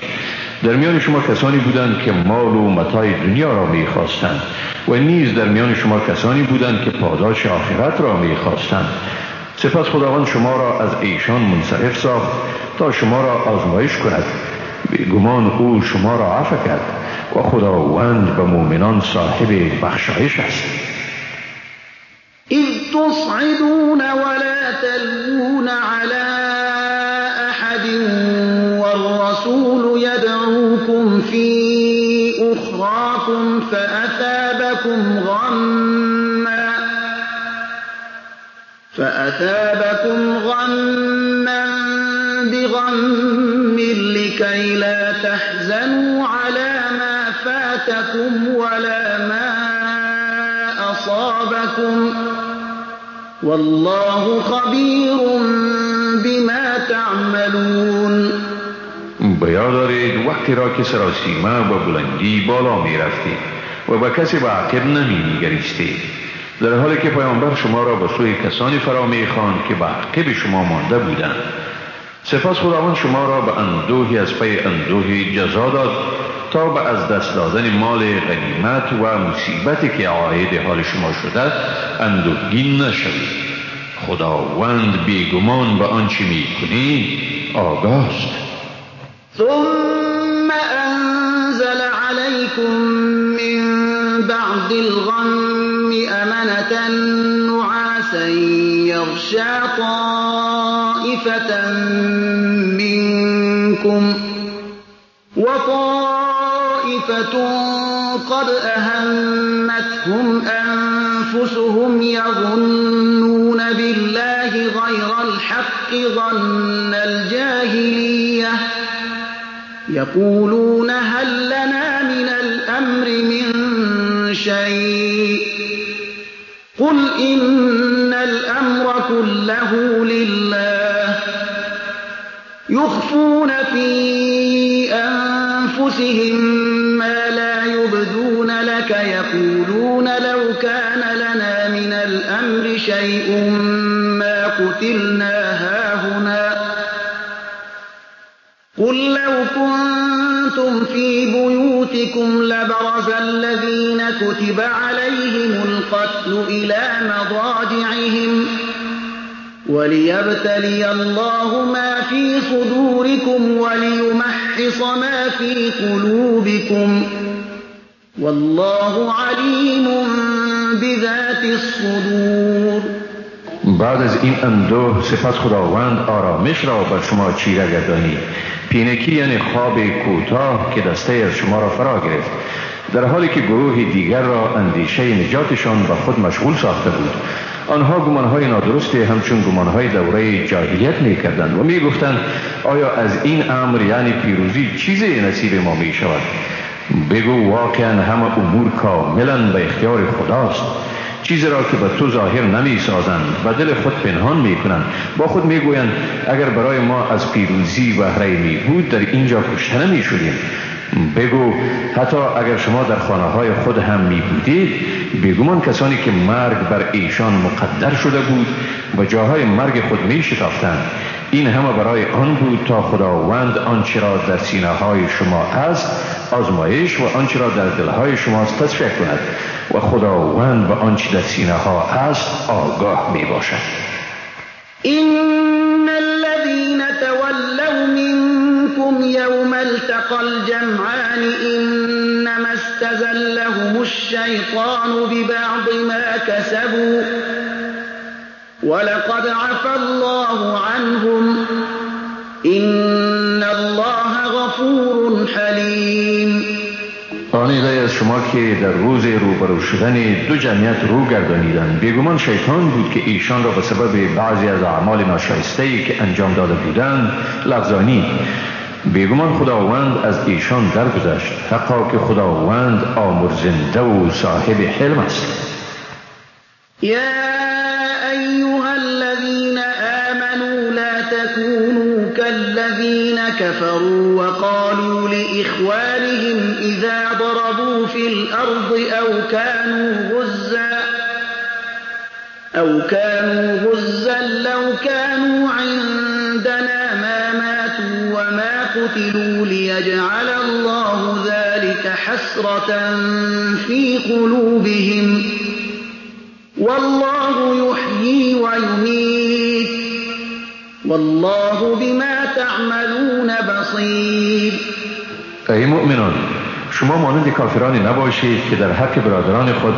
در میان شما کسانی بودند که مال و متاع دنیا را می‌خواستند و نیز در میان شما کسانی بودند که پاداش آخرت را می‌خواستند. سپس خداوند شما را از ایشان منصرف ساخت تا شما را آزمایش کند. بیگمان او شما را عفو کرد و خداوند به مؤمنان صاحب بخشایش است. إذ تصعدون ولا تلوون على أحد والرسول يدعوكم في أخراكم فأثابكم غما بغم لكي لا تحزنوا على ما فاتكم ولا ما أصابكم والله خبير بما تعملون. بیاد دارید وقتی را که سراسیمه و بلندی بالا می رفتید و به کسی به عقب نمی نگریستید در حالی که پیامبر شما را به سوی کسانی فرا می خواند که به عقب شما مانده بودند. سپس خداوند شما را به اندوهی از پی اندوهی جزا داد تا به از دست دادن مال غنیمت و مصیبتی که عاید حال شما شده اندوهگین نشوید. خداوند بیگمان به آنچه می کنید آگاه است. ثم أنزل عليكم من بعد الغم أمنة نعاسا يغشى طائفة منكم وطائفة قد أهمتهم أنفسهم يظنون بالله غير الحق ظن الجاهلية يقولون هل لنا من الأمر من شيء قل إن الأمر كله لله يخفون في أنفسهم ما لا يبدون لك يقولون لو كان لنا من الأمر شيء ما قتلنا هاهنا قل لو كنتم في بيوتكم لبرز الذين كتب عليهم القتل إلى مضاجعهم وليبتلي الله ما في صدوركم وليمحص ما في قلوبكم والله عليم بذات الصدور. بعد از این اندوه سپس خداوند آرامش را بر شما چیره گردانید. پینکی یعنی خواب کوتاه که دسته از شما را فرا گرفت در حالی که گروه دیگر را اندیشه نجاتشان به خود مشغول ساخته بود. آنها گمانهای نادرستی همچون گمانهای دوره جاهلیت می کردند و می گفتند آیا از این امر یعنی پیروزی چیزی نصیب ما می شود؟ بگو واقعا همه امور کاملا به اختیار خداست. چیزی را که به تو ظاهر نمی سازند و دل خود پنهان می کنند با خود می گویند اگر برای ما از پیروزی بهره می بود در اینجا کشته نمی شدیم. بگو حتی اگر شما در خانه‌های خود هم می بودید، بیگمان کسانی که مرگ بر ایشان مقدر شده بود و جاهای مرگ خود می شتافتند، این همه برای آن بود تا خداوند آنچه را در سینه‌های شما است آزمایش و آنچه را در دلهای شما تصفیه کند و خداوند به آنچه در سینه‌ها است آگاه می باشد. إن الذين تولوا منكم يوم التقى الجمعان إنما استزلهم الشيطان ببعض ما كسبوا ولقد عفى الله عنهم إن الله غفور حليم. آن عده از شما که در روز روبرو شدن دو جمعیت رو گردانیدند، بیگمان شیطان بود که ایشان را به سبب بعضی از اعمال ناشایسته‌ای که انجام داده بودند لغزانید. بیگمان خداوند از ایشان درگذشت، حقا که خداوند آمرزنده و صاحب حلم است. يا أيها الذين آمنوا لا تكونوا كالذين كفروا وقالوا لإخوانهم إذا ضربوا في الأرض أو كانوا غزا لو كانوا عندنا ما ماتوا وما قتلوا ليجعل الله ذلك حسرة في قلوبهم والله يحيي ويميت والله بما تعملون بصير. ای مؤمنان، شما مانند کافرانی نباشید که در حق برادران خود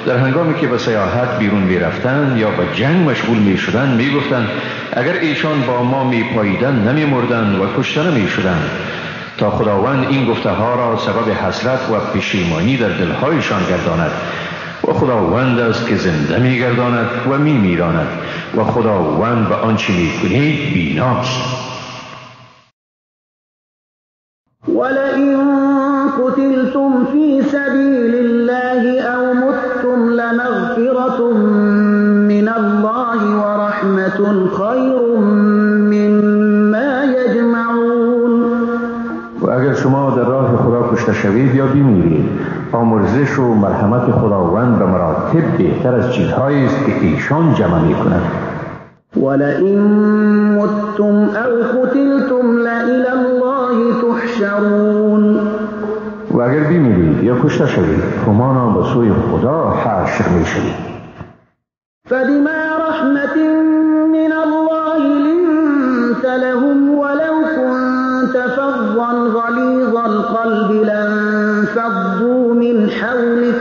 در هنگامی که به سیاحت بیرون می رفتند یا به جنگ مشغول می شدند می گفتند اگر ایشان با ما می پاییدند نمی مردند و کشته نمی شدند، تا خداوند این گفته ها را سبب حسرت و پشیمانی در دلهایشان گرداند. و خداوند است که زنده می گرداند و می میراند و خداوند به آنچه می کنید بیناست. ولئن قتلتم في سبيل الله أو متم لمغفرة من الله ورحمة خير مما يجمعون. و اگر شما در راه خدا کشته شوید یا بمیرید، آمرزش و مرحمت خداوند به مراتب بهتر از چیزهایی است که ایشان جمع می کند. ولئن متم أو قتلتم لإلى الله تحشرون. و اگر بمیرید یا کشته شوید، همانا به سوی خدا حشر می شوید. فبما رحمة من الله لنت لهم ولو كنت فظا غليظ القلب لانفضوا من حولك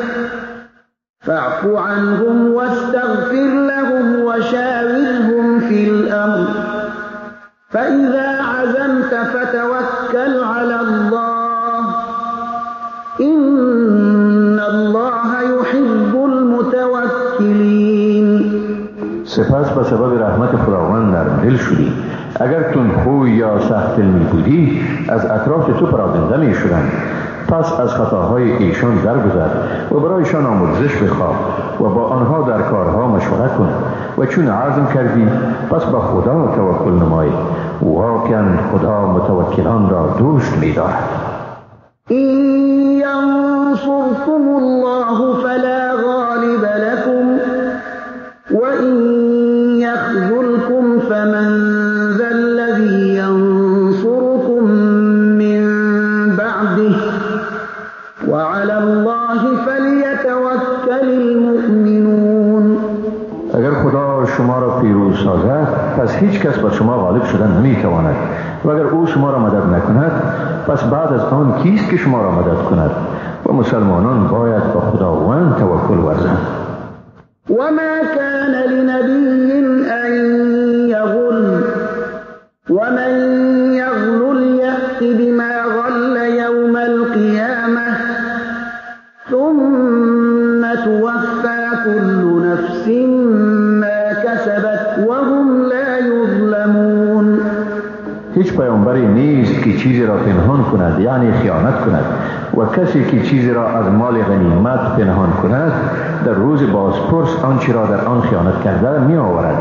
فاعف عنهم واستغفر لهم وشاورهم في الأمر فإذا عزمت فتوكل على الله إن الله يحب المتوكلين. سپس به سبب رحمت خداوند نرم دل شدی. اگر تندخوی یا سخت دل بودی، از اطراف تو پراکنده می شدند. پس از خطاهای ایشان درگذر و برایشان آمرزش بخواه و با آنها در کارها مشوره کن و چون عزم کردی پس به خدا توکل نمای. واقعا خدا متوکلان را دوست می دارد. این ینصركم الله فلا غالب لكم وإن يخذلكم فمن ذا الذي ينصركم من بعده وعلى الله فليتوكل المؤمنون. اگر خدا شما را پیروز سازد پس هیچ کس بر شما غالب شدن نمی تواند و اگر او شما را مدد نکند پس بعد از آن کیست که شما را مدد کند؟ و مسلمانان باید به خداوند توکل ورزند. وما كان لنبي أن يغل ومن يغل يأت بما غل يوم القيامة ثم توفى كل نفس ما كسبت وهم لا يظلمون. هیچ پیامبری نیست که چیزی را پنهان کند، یعنی خیانت کند، و کسی که چیزی را از مال غنیمت پنهان کند در روز بازپرس آنچه را در آن خیانت کرده می آورد.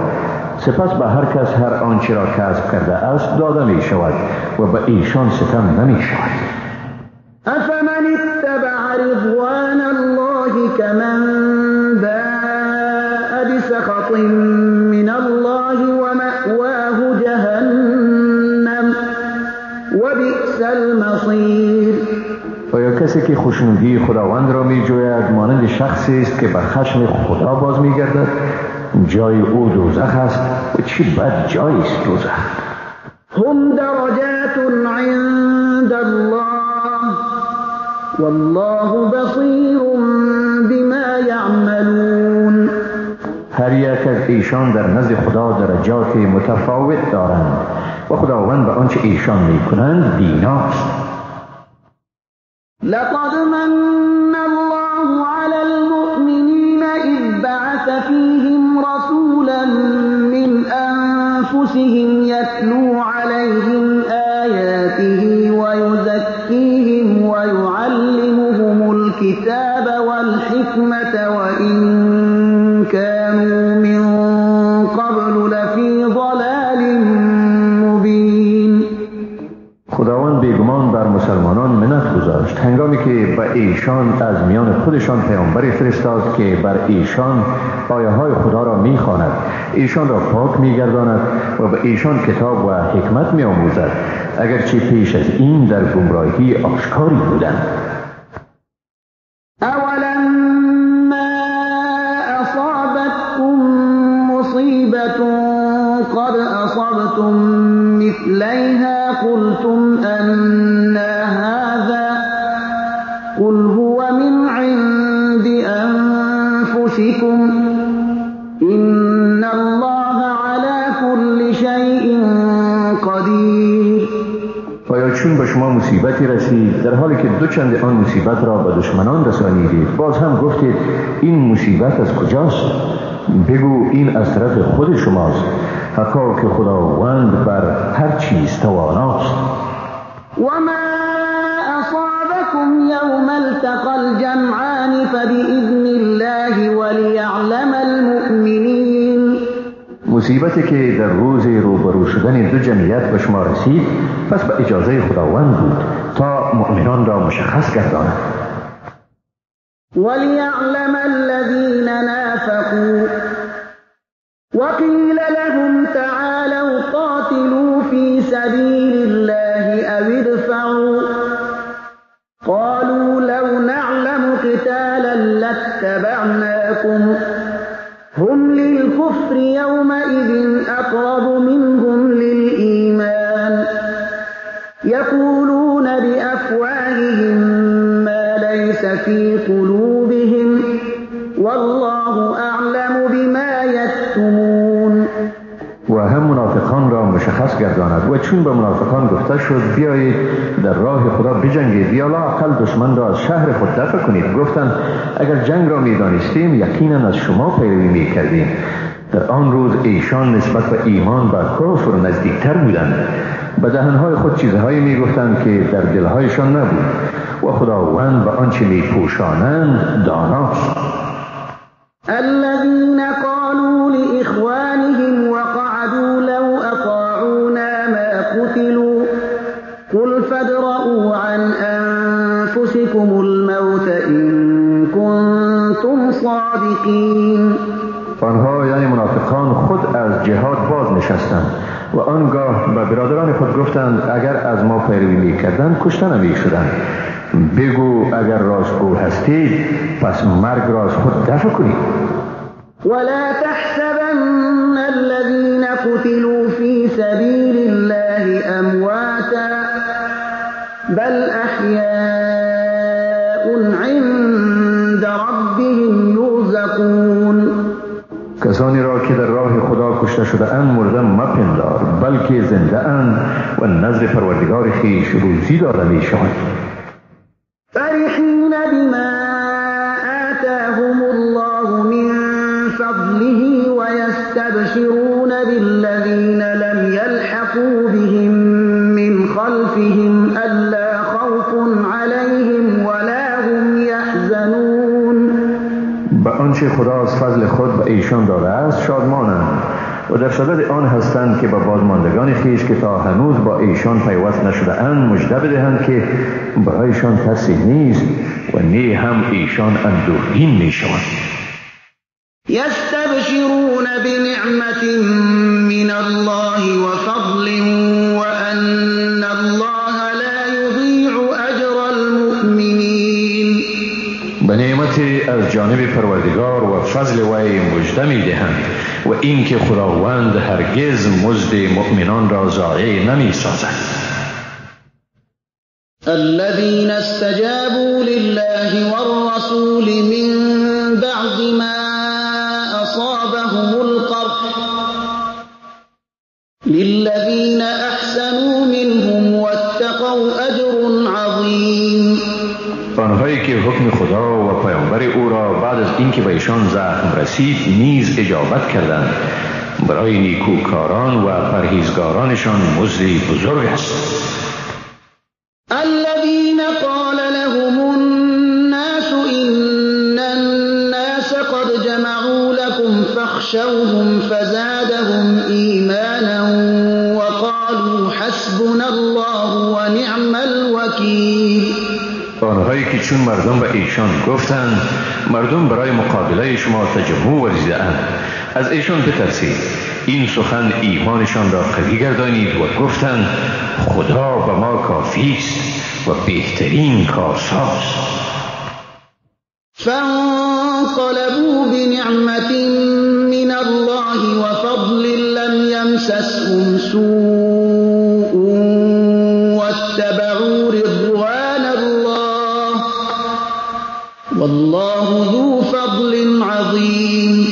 سپس به هر کس هر آنچه را کسب کرده است داده می شود و به ایشان ستم نمی شود. المصير. آیا کسی که خوشنودی خداوند را می جوید مانند شخصی است که بر خشم خدا باز می گردد؟ جای او دوزخ است و چه بد جایی است دوزخ. هم درجات عند الله والله بصیر بما یعملون. هر یک از ایشان در نزد خدا درجات متفاوت دارند و خداوند به آنچه ایشان می کنند بیناست. لقد من الله على المؤمنين إذ بعث فيهم رسولا من أنفسهم يتلو عليهم آياته ويزكيهم ويعلمهم الكتاب والحكمة وإن كانوا من قبل لفي ضلال مبين. خداوند بیگمان بر مسلمانان منت گذاشت هنگامی که به ایشان از میان خودشان پیامبری فرستاد که بر ایشان آیه های خدا را میخواند، ایشان را پاک میگرداند و به ایشان کتاب و حکمت میآموزد، اگرچه پیش از این در گمراهی آشکاری بودند. أولما أصابتكم مصيبة قد أصبتم مثليها قلتم أنى هذا قل هو من عند أنفسكم إن الله على كل شيء قدير. آیا چون به شما مصیبتی رسید در حالی که دو چند آن مصیبت را به دشمنان رسانیدید باز هم گفتید این مصیبت از کجاست؟ بگو این از طرف خود شماست، حقا که خداوند بر هر چیز تواناست. وما أصابكم يوم التقى الجمعان فبإذن الله وليعلم المؤمنين. مصیبتی که در روز روبرو شدن دو جمعیت به شما رسید پس به اجازه خداوند بود تا مؤمنان را مشخص گرداند. وليعلم الذين نافقوا وقيل لهم تعالوا قاتلوا في سبيل الله أو ادفعوا قالوا لو نعلم قتالا لاتبعناكم هم للكفر يومئذ أقرب منهم للإيمان يقولون بأفواههم ما ليس في قلوبهم والله أعلم بما يكتمون. و هم منافقان را مشخص گرداند و چون به منافقان گفته شد بیایید در راه خدا بجنگید یا لااقل دشمن را از شهر خود دفع کنید، گفتند اگر جنگ را می‌دانستیم یقینا از شما پیروی می‌کردیم. در آن روز ایشان نسبت به ایمان و کفر نزدیکتر بودند، به دهنهای خود چیزهایی میگفتند که در دلهایشان نبود و خداوند به آنچه میپوشانند داناست. الذين قالوا لإخوانهم وقعدوا لو أطاعونا ما قتلوا قل فادرءوا عن أنفسكم الموت إن كنتم صادقين. آنها یعنی منافقان خود از جهاد باز نشستند و آنگاه به برادران خود گفتند اگر از ما پیروی می‌کردند کشته نمی‌شدند. بگو اگر راستگو هستید پس مرگ را از خود دفع کنید. ولا تحسبن الذين قتلوا في سبيل الله أمواتا بل أحياء عند ربهم يرزقون. کسانی را که در راه خدا کشته شده اند مرده مپندار، بلکه زنده اند و نزد پروردگار خویش روزی داده می‌شوند. فرحين بما آتاهم الله من فضله ويستبشرون بالذين لم يلحقوا بهم من خلفهم ألا خوف عليهم ولا هم يحزنون. به آنچه خدا از فضل خود به ایشان داده است شادمانند و در صدد آن هستند که به بازماندگان خویش که تا هنوز با ایشان پیوست نشده اند مژده بدهند که برایشان ترسی نیست و نی هم ایشان اندوهگین میشوند. يستبشرون بنعمة من الله وفضل وأن الله لا البته از جانب پروردگار و فضل وی مژده می‌دهند و اینکه خداوند هرگز مزد مؤمنان را ضایع نمی‌سازد. الذين استجابوا لله والرسول من بعد ما أصابهم القرح للذين أحسنوا منهم واتقوا أجر عظيم. آنهایی که حکم خدا و پیامبر او را بعد از اینکه به ایشان زخم رسید نیز اجابت کردند، برای نیکوکاران و پرهیزگارانشان مزدی بزرگ است. الذين قال لهم الناس إن الناس قد جمعوا لكم فاخشوهم فزادهم إيمانا وقالوا حسبنا الله ونعم الوكيل. آنهایی که چون مردم به ایشان گفتند مردم برای مقابله شما تجمع ورزیده‌اند، از ایشان بترسید. این سخن ایمانشان را قوی گردانید و گفتند خدا به ما کافی است و بهترین کارساز. فانقلبوا بنعمة من الله وفضل لم يمسسهم سوء واتبعوا رضوان الله والله ذو فضل عظیم.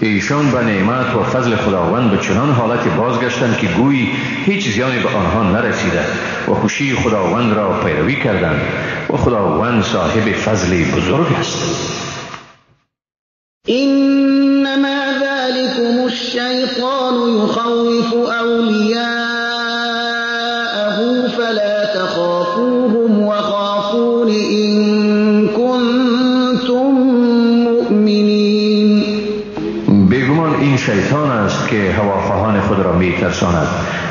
ایشان به نعمت و فضل خداوند به چنان حالتی بازگشتند که گویی هیچ زیانی به آنها نرسیده و خوشی خداوند را پیروی کردند و خداوند صاحب فضل بزرگ است. انما ذلكم الشیطان یخوف اولیاءه فلا تخافوهم وخافون ان کنتم مؤمنین. بیگمان این شیطان است که هواخواهان خود را می ترساند.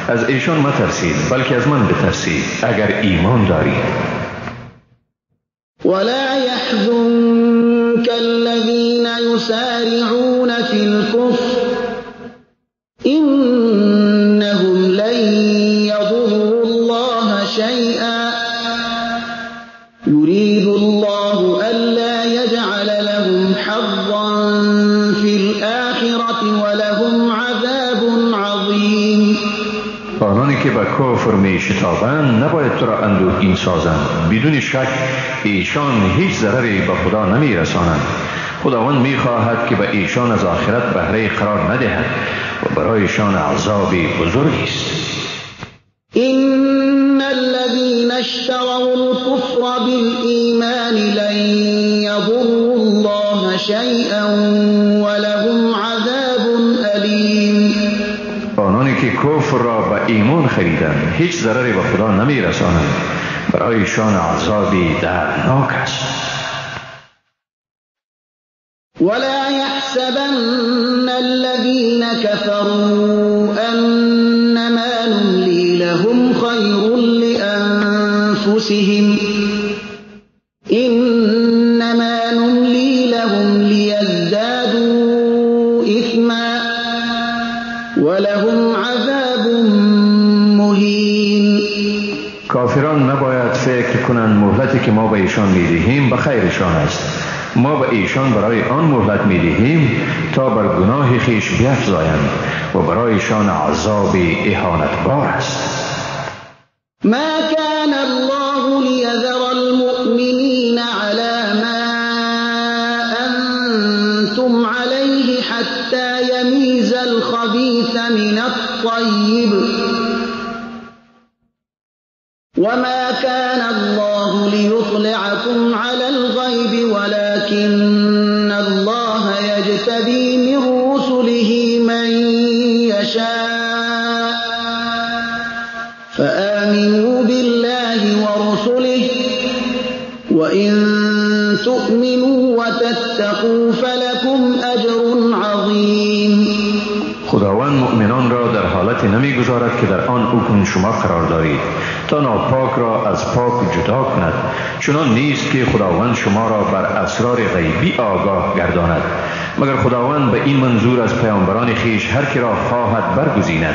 از ایشان مترسید بلکه از من بترسید اگر ایمان دارید. ولا يحزنك الذين يسارعون في الكفر إنهم لن يضروا الله شيئا يريد الله ألا يجعل لهم حظا في الآخرة ولهم عذاب عظيم. آنانی که به کفر می شتابند نباید تو را اندوهگین سازند. بدون شک ایشان هیچ ضرری به خدا نمی رسانند. خداوند می خواهد که به ایشان از آخرت بهره قرار ندهد و برایشان عذاب بزرگی است. إن الذين اشتروا الكفر بالإيمان لن يضروا الله شيئا ولهم عذاب أليم. آنانی که کفر را به ایمان خریدند هیچ ضرری به خدا نمی رسانند. برایشان عذابی دردناک است. ولا يحسبن الذين كفروا أنما نملي لهم خير لأنفسهم إنما نملي لهم ليزدادوا إثما ولهم عذاب مهين. کافران نباید فکر کنند مهلتی که ما به ایشان میدهیم به خیرشان است. ما به ایشان برای آن مهلت میدهیم تا بر گناه خیش بیفزایند و برایشان عذاب اهانتبار است. ما كان الله ليذر المؤمنين على ما أنتم عليه حتى يميز الخبيث من الطيب وما كان الله ليطلعكم على الغيب ولكن الله يجتبي من رسله من يشاء فآمنوا بالله ورسله وإن تؤمنوا وتتقوا فلكم أجر عظيم. خداوند مؤمنان را در حالتی نمیگذارد که در آن حکم شما قرار دارید تا ناپاک را از پاک جدا کند. چنان نیست که خداوند شما را بر اسرار غیبی آگاه گرداند، مگر خداوند به این منظور از پیامبران خیش هر کی را خواهد برگزیند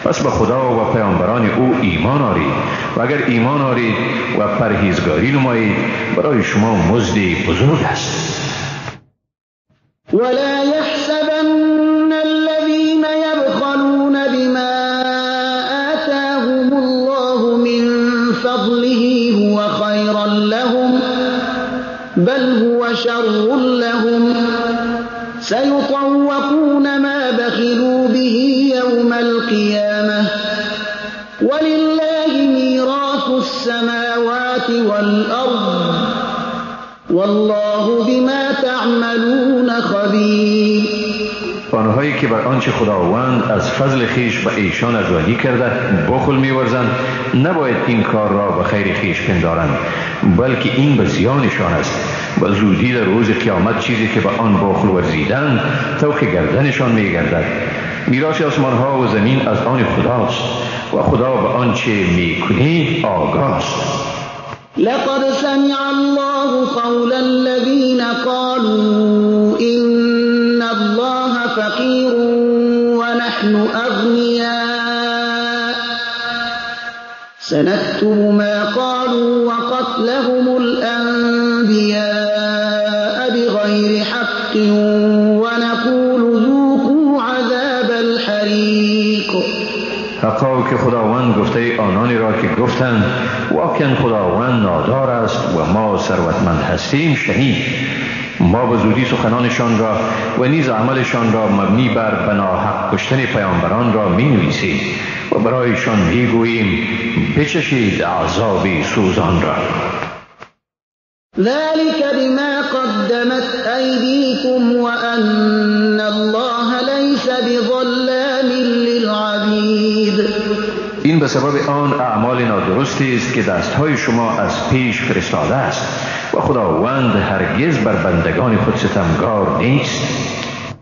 پس به خدا و پیامبران او ایمان آرید و اگر ایمان آرید و پرهیزگاری نمایید برای شما مزدی بزرگ است. ولا يحسبن الذين يبخلون بما آتاهم الله من فضله هو خيرا لهم بل هو شر لهم سيطوقون ما بخلوا به يوم القيامة ولله ميراث السماوات والأرض والله بما تعملون خبیر. آنهایی که بر آنچه خداوند از فضل خیش به ایشان ارزانی کرده بخل می‌ورزند نباید این کار را به خیر خیش پندارند، بلکه این به زیانشان است و زودی در روز قیامت چیزی که به آن بخل ورزیدند طوق گردنشان می‌گردد. میراث آسمان ها و زمین از آن خداست و خدا به آنچه می‌کنی آگاه است. لقد سمع الله قول الذين قالوا إن الله فقير ونحن أغنياء سنكتب ما قالوا وقتلهم الأنبياء بغير حق ونقول ذوقوا عذاب الحريق. حقا که خداوند گفته آنانی را که گفتند واقعا خداوند نادار است و ما ثروتمند هستیم شنید. ما به زودی سخنانشان را و نیز عملشان را مبنی بر بناحق کشتن پیامبران را می نویسیم و برایشان می گوییم بچشید عذاب سوزان را. ذلك بما قدمت أيديكم وأن الله ليس بظلام للعبيد. این به سبب آن اعمال نادرستی است که دستهای شما از پیش فرستاده است و خداوند هرگز بر بندگان خود ستمگار نیست.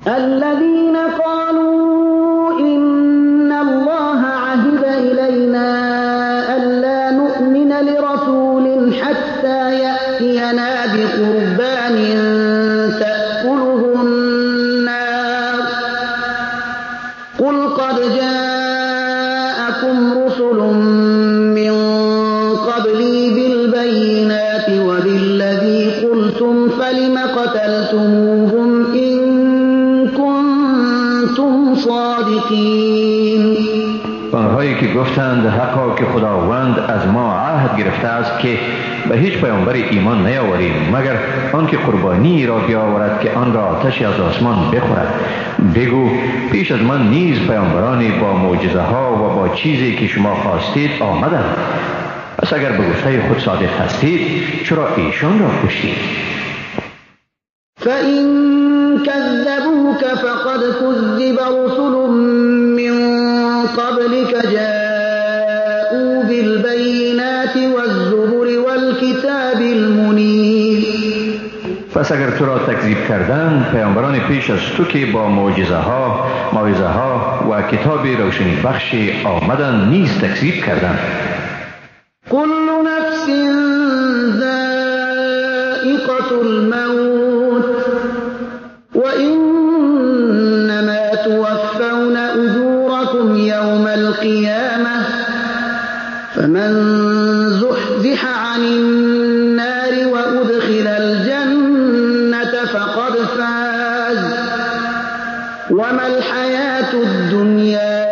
الذين قالوا إن الله عهد إلينا ألا نؤمن لرسول حتى يأتينا بقربان تأكله النار قل قد جاءكم رسل من قبلي بالبينات وبالذي قلتم فلم قتلتموهم إن كنتم صادقين. آنهایی که گفتند حقا که خداوند از ما عهد گرفته است که به هیچ پیامبری ایمان نیاوریم مگر آنکه قربانی را بیاورد که آن را آتشی از آسمان بخورد. بگو پیش از من نیز پیامبرانی با معجزه ها و با چیزی که شما خواستید آمدند. پس اگر به گفته خود صادق هستید چرا ایشان را کشتید؟ فإن كذبوك فقد كذب رسل من قبلك جاءوا بالبينات والزبر والكتاب المنير. پس اگر تو را تکذیب کردند پیامبران پیش از تو که با معجزه ها، موعظه ها و کتاب روشنی بخش آمدند نیز تکذیب کردند. كل نفس ذائقة الموت وإنما توفون أجوركم يوم القيامة فمن زحزح عن النار وأدخل الجنة فقد فاز وما الحياة الدنيا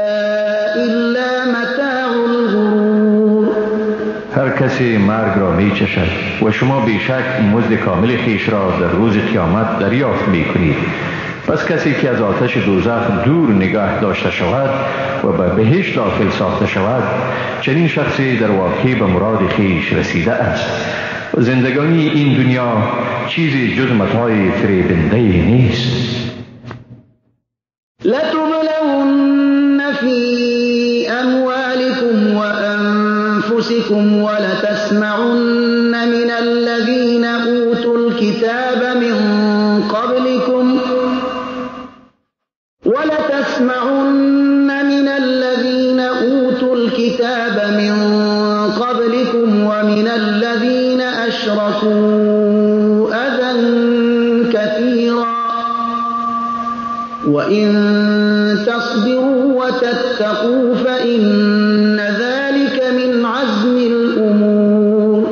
إلا متاع الغرور. هر کسی مرگ را می چشد و شما بیشک مزد کامل خیش را در روز قیامت دریافت می کنید. پس کسی که از آتش دوزخ دور نگاه داشته شود و به بهشت داخل ساخته شود چنین شخصی در واقع به مراد خیش رسیده است. زندگانی این دنیا چیزی جز متاع فریبنده نیست. لتبلون في أموالكم وأنفسكم ولتسمعن من الذين أوتوا الكتاب من قبلكم ومن الذين أشركوا أذى كثيرا وإن تصبروا وتتقوا فإن ذلك من عزم الأمور.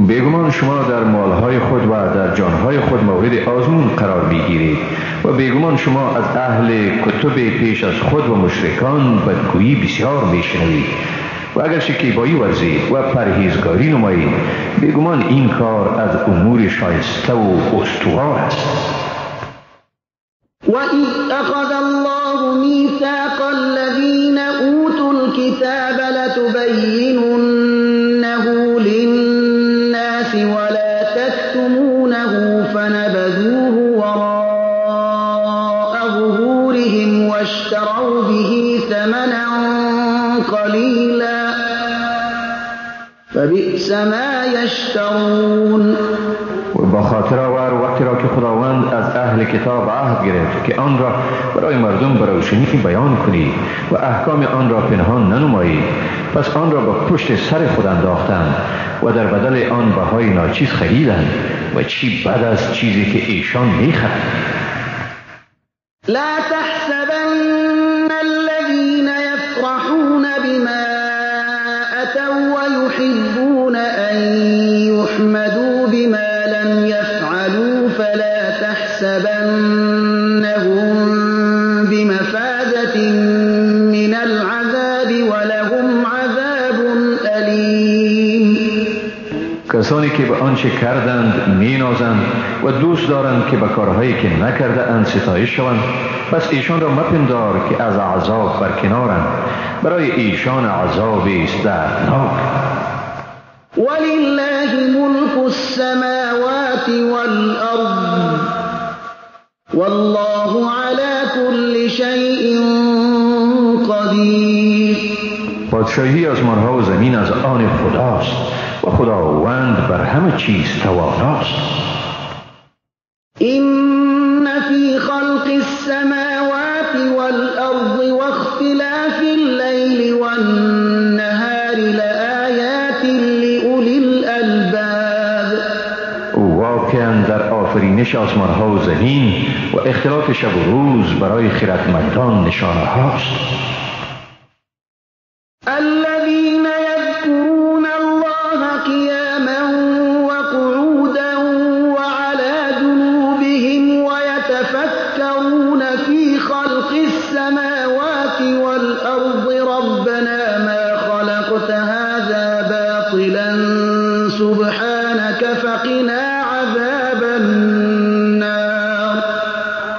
بیگمان شما در مالهای خود و در جانهای خود مورد آزمون قرار بگیرید و بیگمان شما از اهل کتب پیش از خود و مشرکان بدگویی بسیار میشنوید و اگر شکیبایی ورزید و پرهیزگاری نمایید بیگمان این کار از امور شایسته و استوار است. وَإِذْ أَخَذَ اللَّهُ مِيثَاقَ الَّذِينَ أُوتُوا الْكِتَابَ لَتُبَيِّنُنَّهُ لِلنَّاسِ وَلَا تَكْتُمُونَهُ فَنَبَذُوهُ وَرَاءَ ظُهُورِهِمْ وَاشْتَرَوْا بِهِ ثَمَنًا قَلِيلًا فَبِئْسَ مَا يَشْتَرُونَ. و با خاطر آور وقتی را که خداوند از اهل کتاب عهد گرفت که آن را برای مردم به روشنی بیان کنید و احکام آن را پنهان ننمایید، پس آن را به پشت سر خود انداختند و در بدل آن بهای ناچیز خریدند و چی بد از چیزی که ایشان میخرند. لا تحسبن الذين يفرحون بما أتوا ويحبون أن يحمدوا بما لم يفعلوا فلا تحسبنهم بمفازة من العذاب ولهم عذاب أليم. کسانی که به آنچه کردند مینازند و دوست دارند که به کارهایی که نکرده اند ستایش شوند، پس ایشان را مپندار که از عذاب برکنارند، برای ایشان عذابی است دردناک. ولله ملك السماوات والأرض والله على كل شيء قدير. پادشاهی آسمان‌ها و زمین از آن خداست و خداوند بر همه چیز تواناست. إن في خلق السماوات والأرض واختلاف الليل والنهار لآيات لأولي الألباب. واقعا در آفرینش آسمان‌ها و زمین و اختلاف شب و روز برای خردمندان نشانه هاست. الذين يذكرون الله قياما وقعودا وعلى جنوبهم ويتفكرون في خلق السماوات والأرض ربنا ما خلقت هذا باطلا سبحانك فقنا عذاب النار.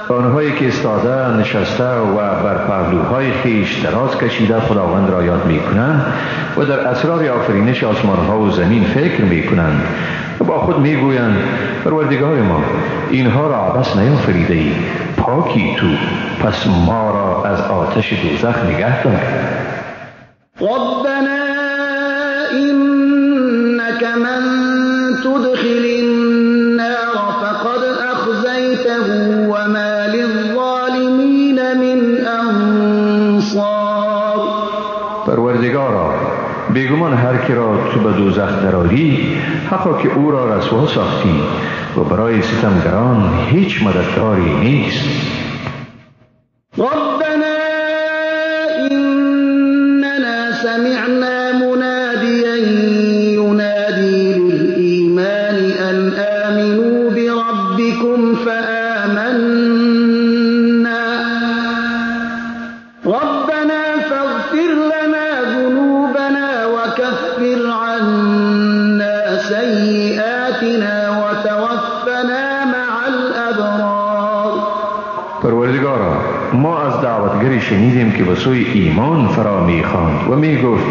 آنهایی که ایستاده نشسته و بر پهلوهای خویش دراز کشیده خداوند را یاد میکنند و در اسرار آفرینش آسمانها و زمین فکر میکنند و با خود میگویند پروردگار ما اینها را عبث نیافریده ای، پاکی تو، پس ما را از آتش دوزخ نگه دار. ربنا إنك من تدخل النار فقد أخزيته وما للظالمين من أنصار. پروردگارا بیگمان هر کی را تو به دوزخ درآری حقا که او را رسوا ساختی و برای ستمگران هیچ مددکاری نیست. ربنا إننا سمعنا مناديا ينادي للإيمان أن آمنوا بربكم فآمنا ربنا فاغفر لنا ذنوبنا وكفر عنا سيئاتنا وتوفنا مع الأبرار. پروردگارا ما از دعوتگری شنیدیم که به سوی ایمان فرا می‌خواند و میگفت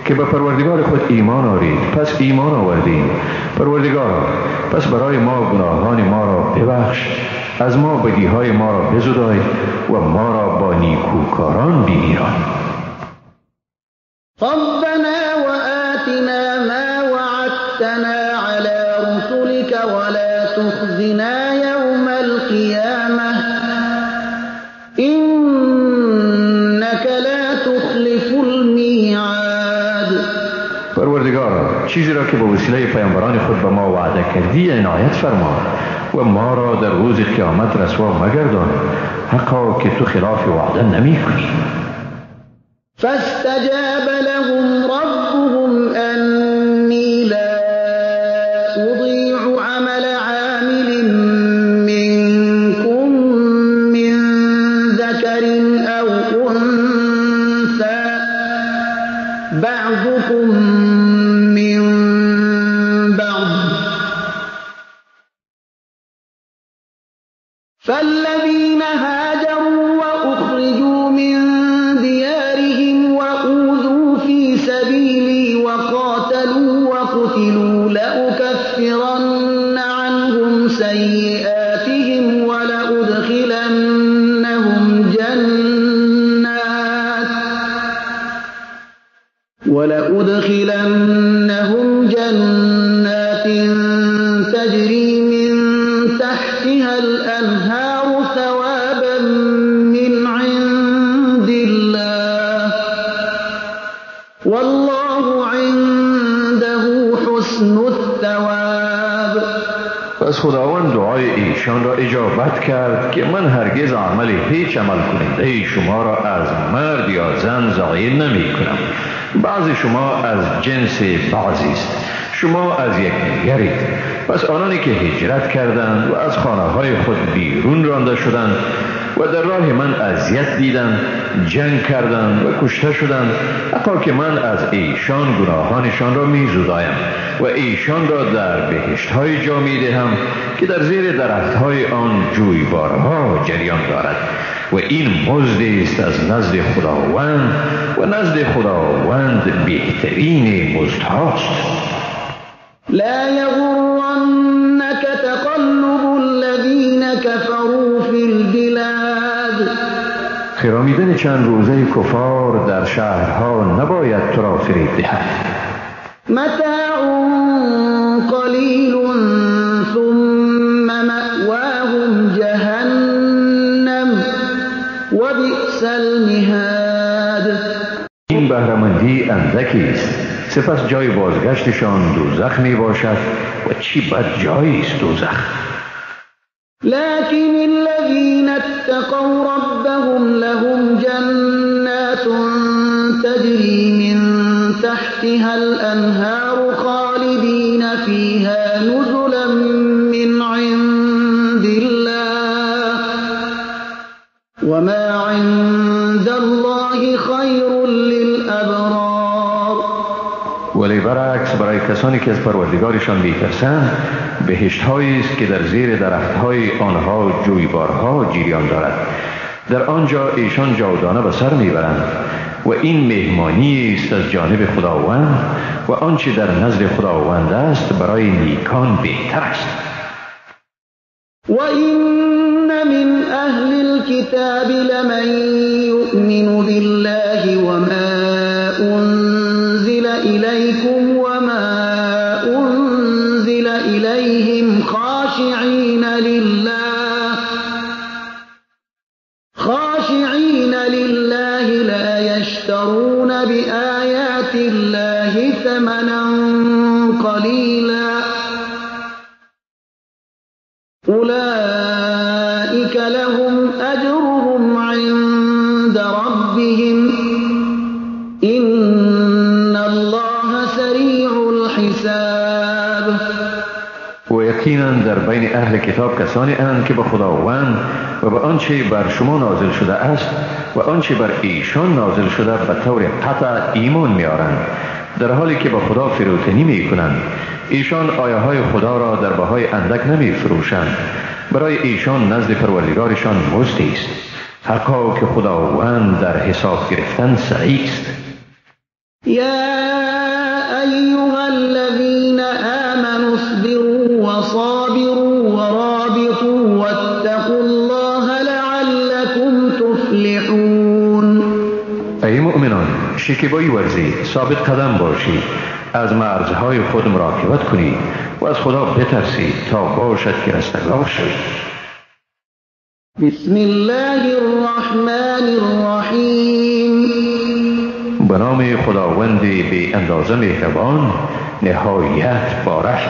که به پروردگار خود ایمان آورید، پس ایمان آوردیم. پروردگارا پس برای ما گناهان ما را ببخش، از ما بدیهای ما را بزدای و ما را با نیکوکاران بمیران. ربنا وآتنا ما وعدتنا على رسلك ولا تخزنا يوم القيامة إنك لا تخلف الميعاد. پروردگارا چیزی را که به وسیله پیامبران خود به ما وعده کردی عنایت فرما و ما را در روز قیامت رسوا مگردان، حقا که تو خلاف وعده نمی کنی. فاستجاب لهم ربهم أني لا أضيع عمل عامل منكم من ذكر أو أنثى بعضكم من بعض، فالذين هاجروا وأخرجوا من ديارهم وأوذوا في سبيلي وقاتلوا وقتلوا لأكفرن عنهم سيئاتهم ولأدخلنهم جنات تجري من تحتها الأنهار ثوابا من عند الله، والله عنده حسن الثواب. پس خداوند دعای ایشان را اجابت کرد که من هرگز عمل هیچ عمل کننده شما را از مرد یا زن ضایع نمی کنم. بعض شما از جنس بعضی است، شما از یکدیگرید. پس آنانی که هجرت کردند و از خانه‌های خود بیرون رانده شدند و در راه من اذیت دیدند، جنگ کردند و کشته شدند، حتی که من از ایشان گناهانشان را می‌زدایم و ایشان را در بهشت‌های جا می‌دهم که در زیر درخت‌های آن جویبارها جریان دارد و این مزدی است از نزد خداوند و نزد خداوند بهترین مزدهاست. لا يغرنك تقلب الذين كفروا في البلاد. خرامیدن چند روزه کفار در شهرها نباید تو را فریب دهد. متاع قلیل ثم مأواهم جهنم وبئس المهاد. این بهره‌مندی اندکی است، سپس جای بازگشتشان دوزخ می باشد و چی بد جایی است دوزخ. لكن الذين اتقوا ربهم لهم جنات تجري من تحتها الأنهار خالدين فيها نزلا من عند الله وما عند الله خير للأبرار. ولی برعکس برای کسانی که از پروردگارشان می‌ترسند بهشت‌هایی است که در زیر درخت‌های آنها جویبارها جریان دارد، در آنجا ایشان جاودانه به سر میبرند و این مهمانی است از جانب خداوند و آنچه در نزد خداوند است برای نیکان بهتر است. وَإِنَّ مِنْ أَهْلِ الْكِتَابِ لَمَنْ يُؤْمِنُ بِاللَّهِ وَمَا أُنْزِلَ إِلَيْكُمْ وَمَا أُنْزِلَ إِلَيْهِمْ خاشعين لله لا يشترون بآيات الله ثمنا قليلا أولئك لهم أجرهم عند ربهم إن الله سريع الحساب. و یقینا در بین اهل کتاب کسانی اند که به خداوند و به آنچه بر شما نازل شده است و آنچه بر ایشان نازل شده به طور قطع ایمان می‌آورند، در حالی که به خدا فروتنی می‌کنند. ایشان آیه های خدا را در بهای اندک نمی‌فروشند، برای ایشان نزد پروردگارشان مزدی است، حقا که خداوند در حساب گرفتن سریع است. یا ایها الذین آمنوا اصبروا وصابروا ورابطوا واتقوا الله لعلكم تفلحون. ای مؤمنان، شکیبایی ورزید، ثابت قدم باشید، از مرزهای خود مراقبت کنید و از خدا بترسید تا باشد که رستگار شوید. بسم الله الرحمن الرحیم. به نام خداوند بی اندازه مهربان نهایت بارش.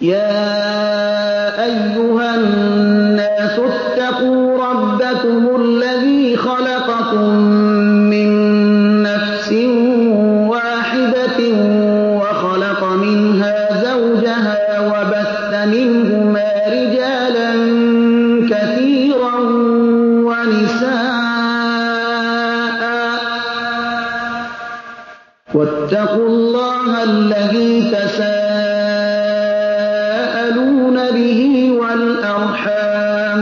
يا أيها الناس اتقوا ربكم الذي خلقكم من نفس واحدة وخلق منها زوجها وبث منهما رجالا كثيرا ونساء واتقوا الله الذي تساءلون به والأرحام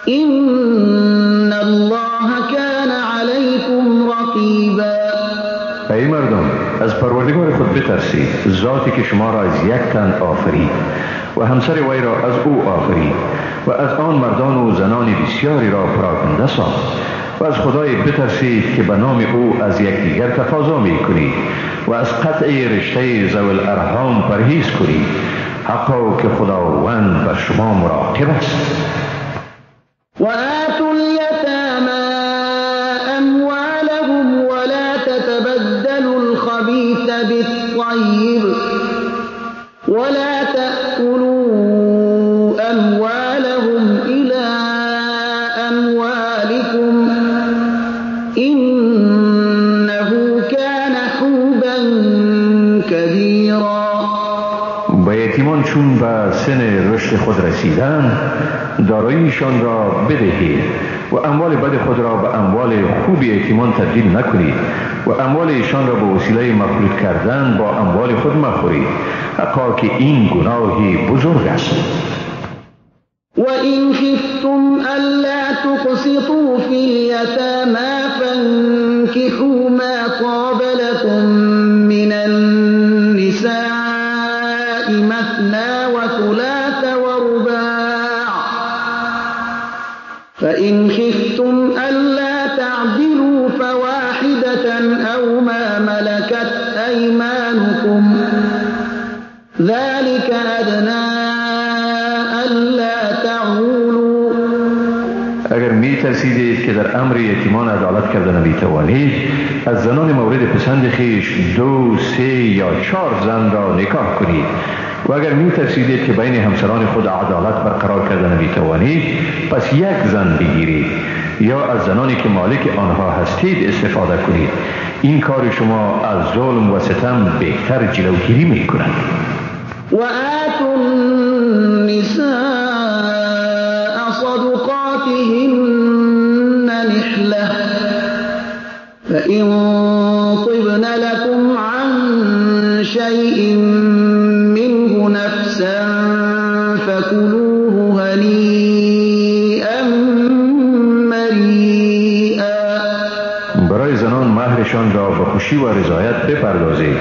إن الله كان عليكم رقيبا. ای مردم، از پروردگار خود بترسید، ذاتی که شما را از یک تن آفرید و همسر وی را از او آفرید و از آن مردان و زنان بسیاری را پراکنده ساخت و از خدای بترسید که به نام او از یکدیگر تقاضا می کنید و از قطع رشته ذوی الارحام پرهیز کنید، حقا که خداوند بر شما مراقب است. وآتوا اليتامى أموالهم ولا تتبدلوا الخبيث بالطيب ولا تأكلوا أموالهم إلى أموالكم إنه كان حوبا كبيرا. به یتیمان چون به سن رشد خود رسیدن داراییشان را بدهید و اموال بد خود را به اموال خوب یتیمان تبدیل نکنید و اموال ایشان را به وسیله مخلوط کردن با اموال خود مخورید، حقا که این گناهی بزرگ است. وإن خفتم ألا تقسطوا في اليتامى فانكحوا ما طاب لكم من النساء مثنى وثلاث ورباع فإن خفتم ألا تعدلوا فواحدة أو ما ملكت أيمانكم ذلك أدنى ألا تعولوا. اگر می ترسیدید که در امر یتیمان عدالت کردن نمی توانید، از زنان مورد پسند خیش 2، 3 یا 4 زن را نکاح کنید و اگر می ترسیدید که بین همسران خود عدالت برقرار کردن نمی توانید، پس یک زن بگیرید یا از زنانی که مالک آنها هستید استفاده کنید. این کار شما از ظلم و ستم بهتر جلوگیری می کند. وآتوا النساء صدقاتهن نحلة فإن طبن لكم عن شيء منه نفسا فكلوه هنيئا مريئا. برای زنان مهرشان را به خوشی و رضایت بپردازید،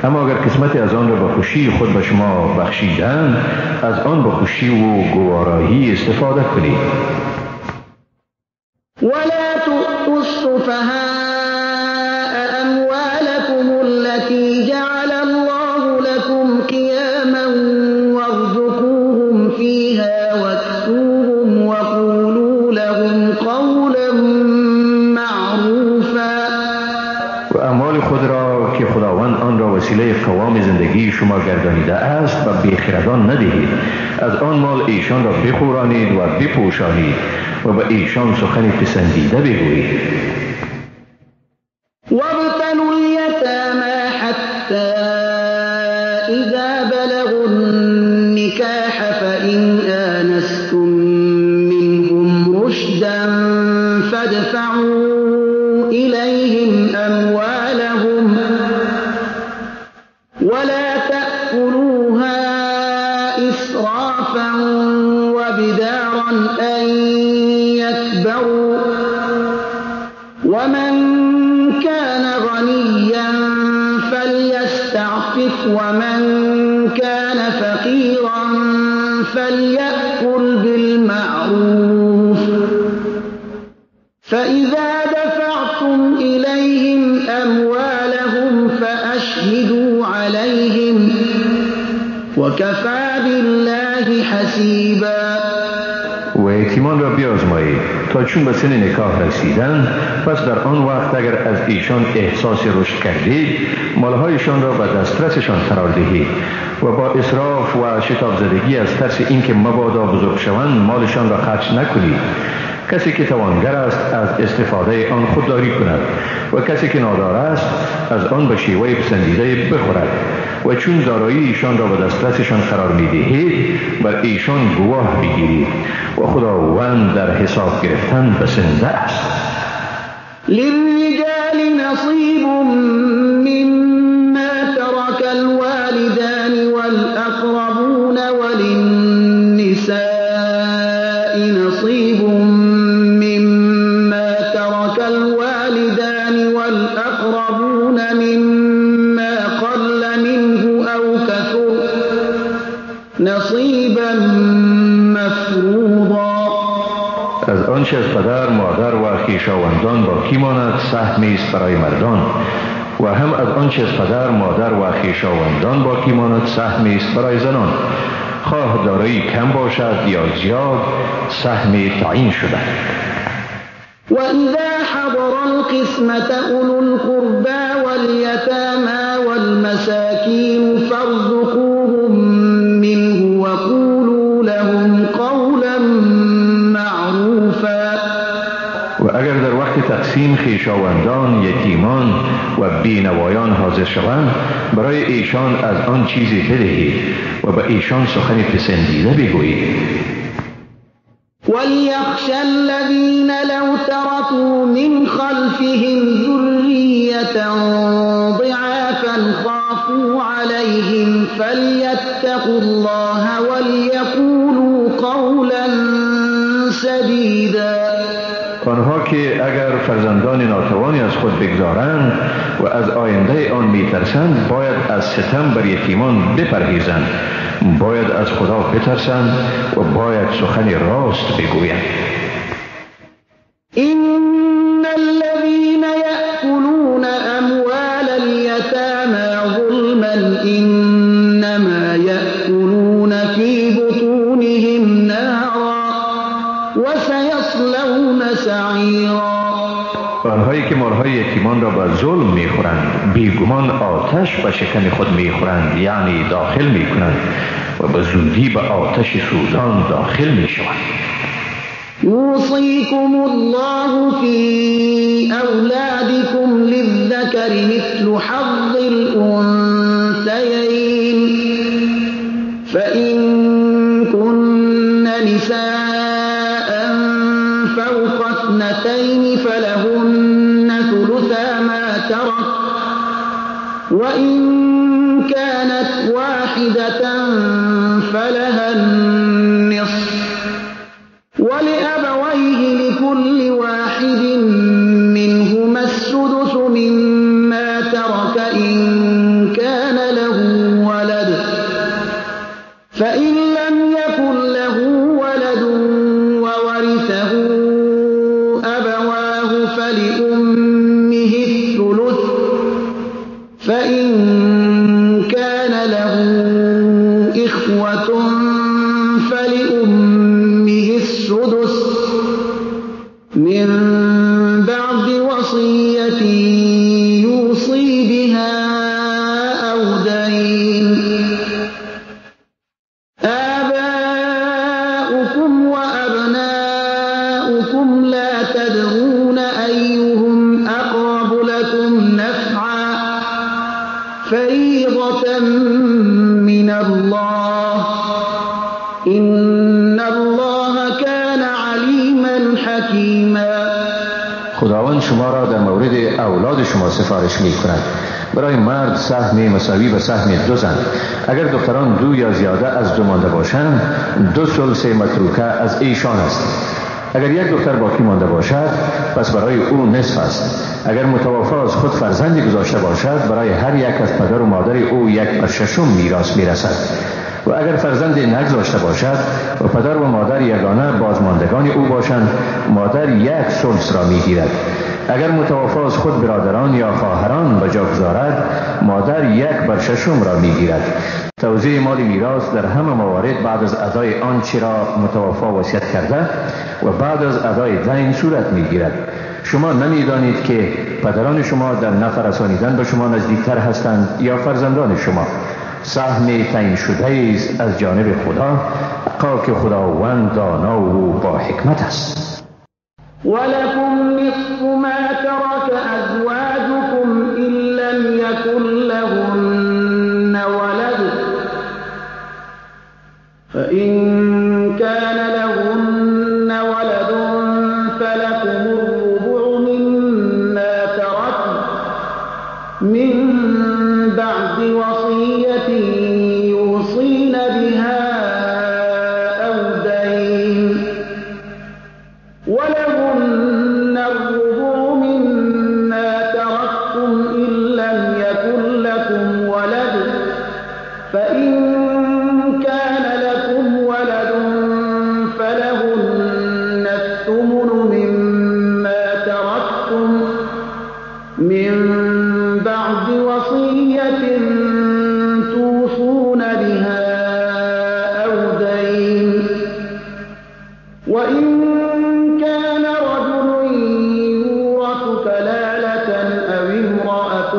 اما اگر قسمتی از آن را به خوشی خود به شما بخشیدند، از آن به خوشی و گوارایی استفاده کنید. ولا تؤتوا السفهاء أموالكم التي جعل الله لكم قياما وارزقوهم فيها واكسوهم وقولوا لهم قولا معروفا. و اموال خود را که خداوند آن را وسیله قوام زندگی شما گردانیده است و بیخردان ندهید. از آن مال ایشان را بخورانید و بپوشانید و به ایشان سخن پسندیده بگویید. وابتلوا اليتامى حتى إذا بلغوا النكاح فإن آنستم منهم رشدا فادفعوا إليهم أموالهم ولا تأكلوها إسرافا وبدارا أن يكبروا ومن كان غنيا فليستعفف ومن كان فقيرا فليأكل بالمعروف فإذا دفعتم إليهم أموالهم فأشهدوا عليهم وكفى بالله حسيبا. و یتیمان را بیازمایید تا چون به سن نکاح رسیدند، پس در آن وقت اگر از ایشان احساس رشد کردید، مالهایشان را به دسترسشان قرار دهید و با اسراف و شتاب زدگی از ترس اینکه مبادا بزرگ شوند مالشان را خرج نکنید. کسی که توانگر است از استفاده آن خودداری کند و کسی که نادار است از آن به شیوه پسندیده بخورد و چون دارایی ایشان را به دسترسشان قرار می‌دهید بر ایشان گواه بگیرید و خداوند در حساب گرفتن بسنده است. للرجال نصیب مما ترك الوالدان والأقربون وللنساء نصیب مما ترك الوالدان والأقربون مما قل منه أو كثر نصیبا مفروضا. از آنچه از پدر، مادر و خویشاوندان باقی ماند سهمی است برای مردان و هم از آنچه از پدر، مادر و خویشاوندان باقی ماند سهمی است برای زنان، خواه دارایی کم باشد یا زیاد سهمی تعیین شده. وَإِذَا حَضَرَ الْقِسْمَةَ أُولُو الْقُرْبَى وَالْيَتَامَى وَالْمَسَاكِينُ فَارْزُقُوهُم مِّنْهُ وَقُولُوا لَهُمْ قَوْلًا معروفا. و اگر در وقت تقسیم خویشاوندان، یتیمان و بینوایان حاضر شوند، برای ایشان از آن چیزی بدهید و به ایشان سخن پسندیده بگویید. وَلْيَخْشَ الَّذِينَ لَوْ تَرَكُوا مِنْ خَلْفِهِمْ ذُرِّيَّةً ضِعَافًا خَافُوا عَلَيْهِمْ فَلْيَتَّقُوا اللَّهَ وَلْيَقُولُوا قَوْلًا سَدِيدًا. آنها که اگر فرزندان ناتوانی از خود بگذارند و از آینده آن میترسند باید از ستم بر یتیمان بپرهیزند، باید از خدا بترسند و باید سخن راست بگویند. إن الذين يأكلون أموال اليتامى ظلما إنما يأكلون في بطونهم نارا وسيصلون سعيرا. آنهایی که مالهای یتیمان را به ظلم میخورند بیگمان آتش به شکم خود میخورند، یعنی داخل میکنند و به زودی به آتش سوزان داخل میشوند. يوصيكم الله في أولادكم للذكر مثل حظ الأنثيين فإن كن نساء فوق اثنتين فلهن ثلثا ما ترك وإن كانت واحدة فلها النصف ولأبويه لكل واحد منهما السدس مما ترك إن كان له ولد فإن لم يكن له ولد وورثه أبواه فلأمه الثلث فإن كان له إخوة فلأمه السدس من بعد وصية يوصي بها أو دين. آباؤكم وأبناؤكم لا تدرون أيهم أقرب لكم نفعا فريضة من الله إن الله كان عليما حكيما. خداوند شما را در مورد اولاد شما سفارش می کند. برای مرد سهم مساوی به سهم دو زن. اگر دختران دو یا زیاده از دو مانده باشند 2 ثلث متروکه از ایشان است. اگر یک دختر باقی مانده باشد پس برای او نصف است. اگر متوفی از خود فرزندی گذاشته باشد برای هر یک از پدر و مادر او 1/6 میراث میرسد. و اگر فرزندی نگذاشته باشد و پدر و مادر یگانه بازماندگان او باشند مادر 1 ثلث را میگیرد. اگر متوفی از خود برادران یا خواهران به جا گذارد مادر 1/6 را میگیرد. توزیع مال میراث در همه موارد بعد از ادای آنچه را متوفی وصیت کرده و بعد از ادای دین صورت میگیرد. شما نمیدانید که پدران شما در نفع رسانیدن به شما نزدیکتر هستند یا فرزندان شما. سهم تعیین شده است از جانب خدا، که خداوند دانا و با حکمت است. ولكم نصف ما ترك أزواجكم إن لم يكن لهن ولد فإن كان لهن ولد فلكم الربع مما تركن من بعد وصية يوصين بها أو دين ولهن الربع مما تركتم إن لم يكن لكم ولد فإن كان لكم ولد فلهن الثمن مما تركتم من بعد وصية توصون بها أو دين وإن كان رجل يورث كلالة أو امرأة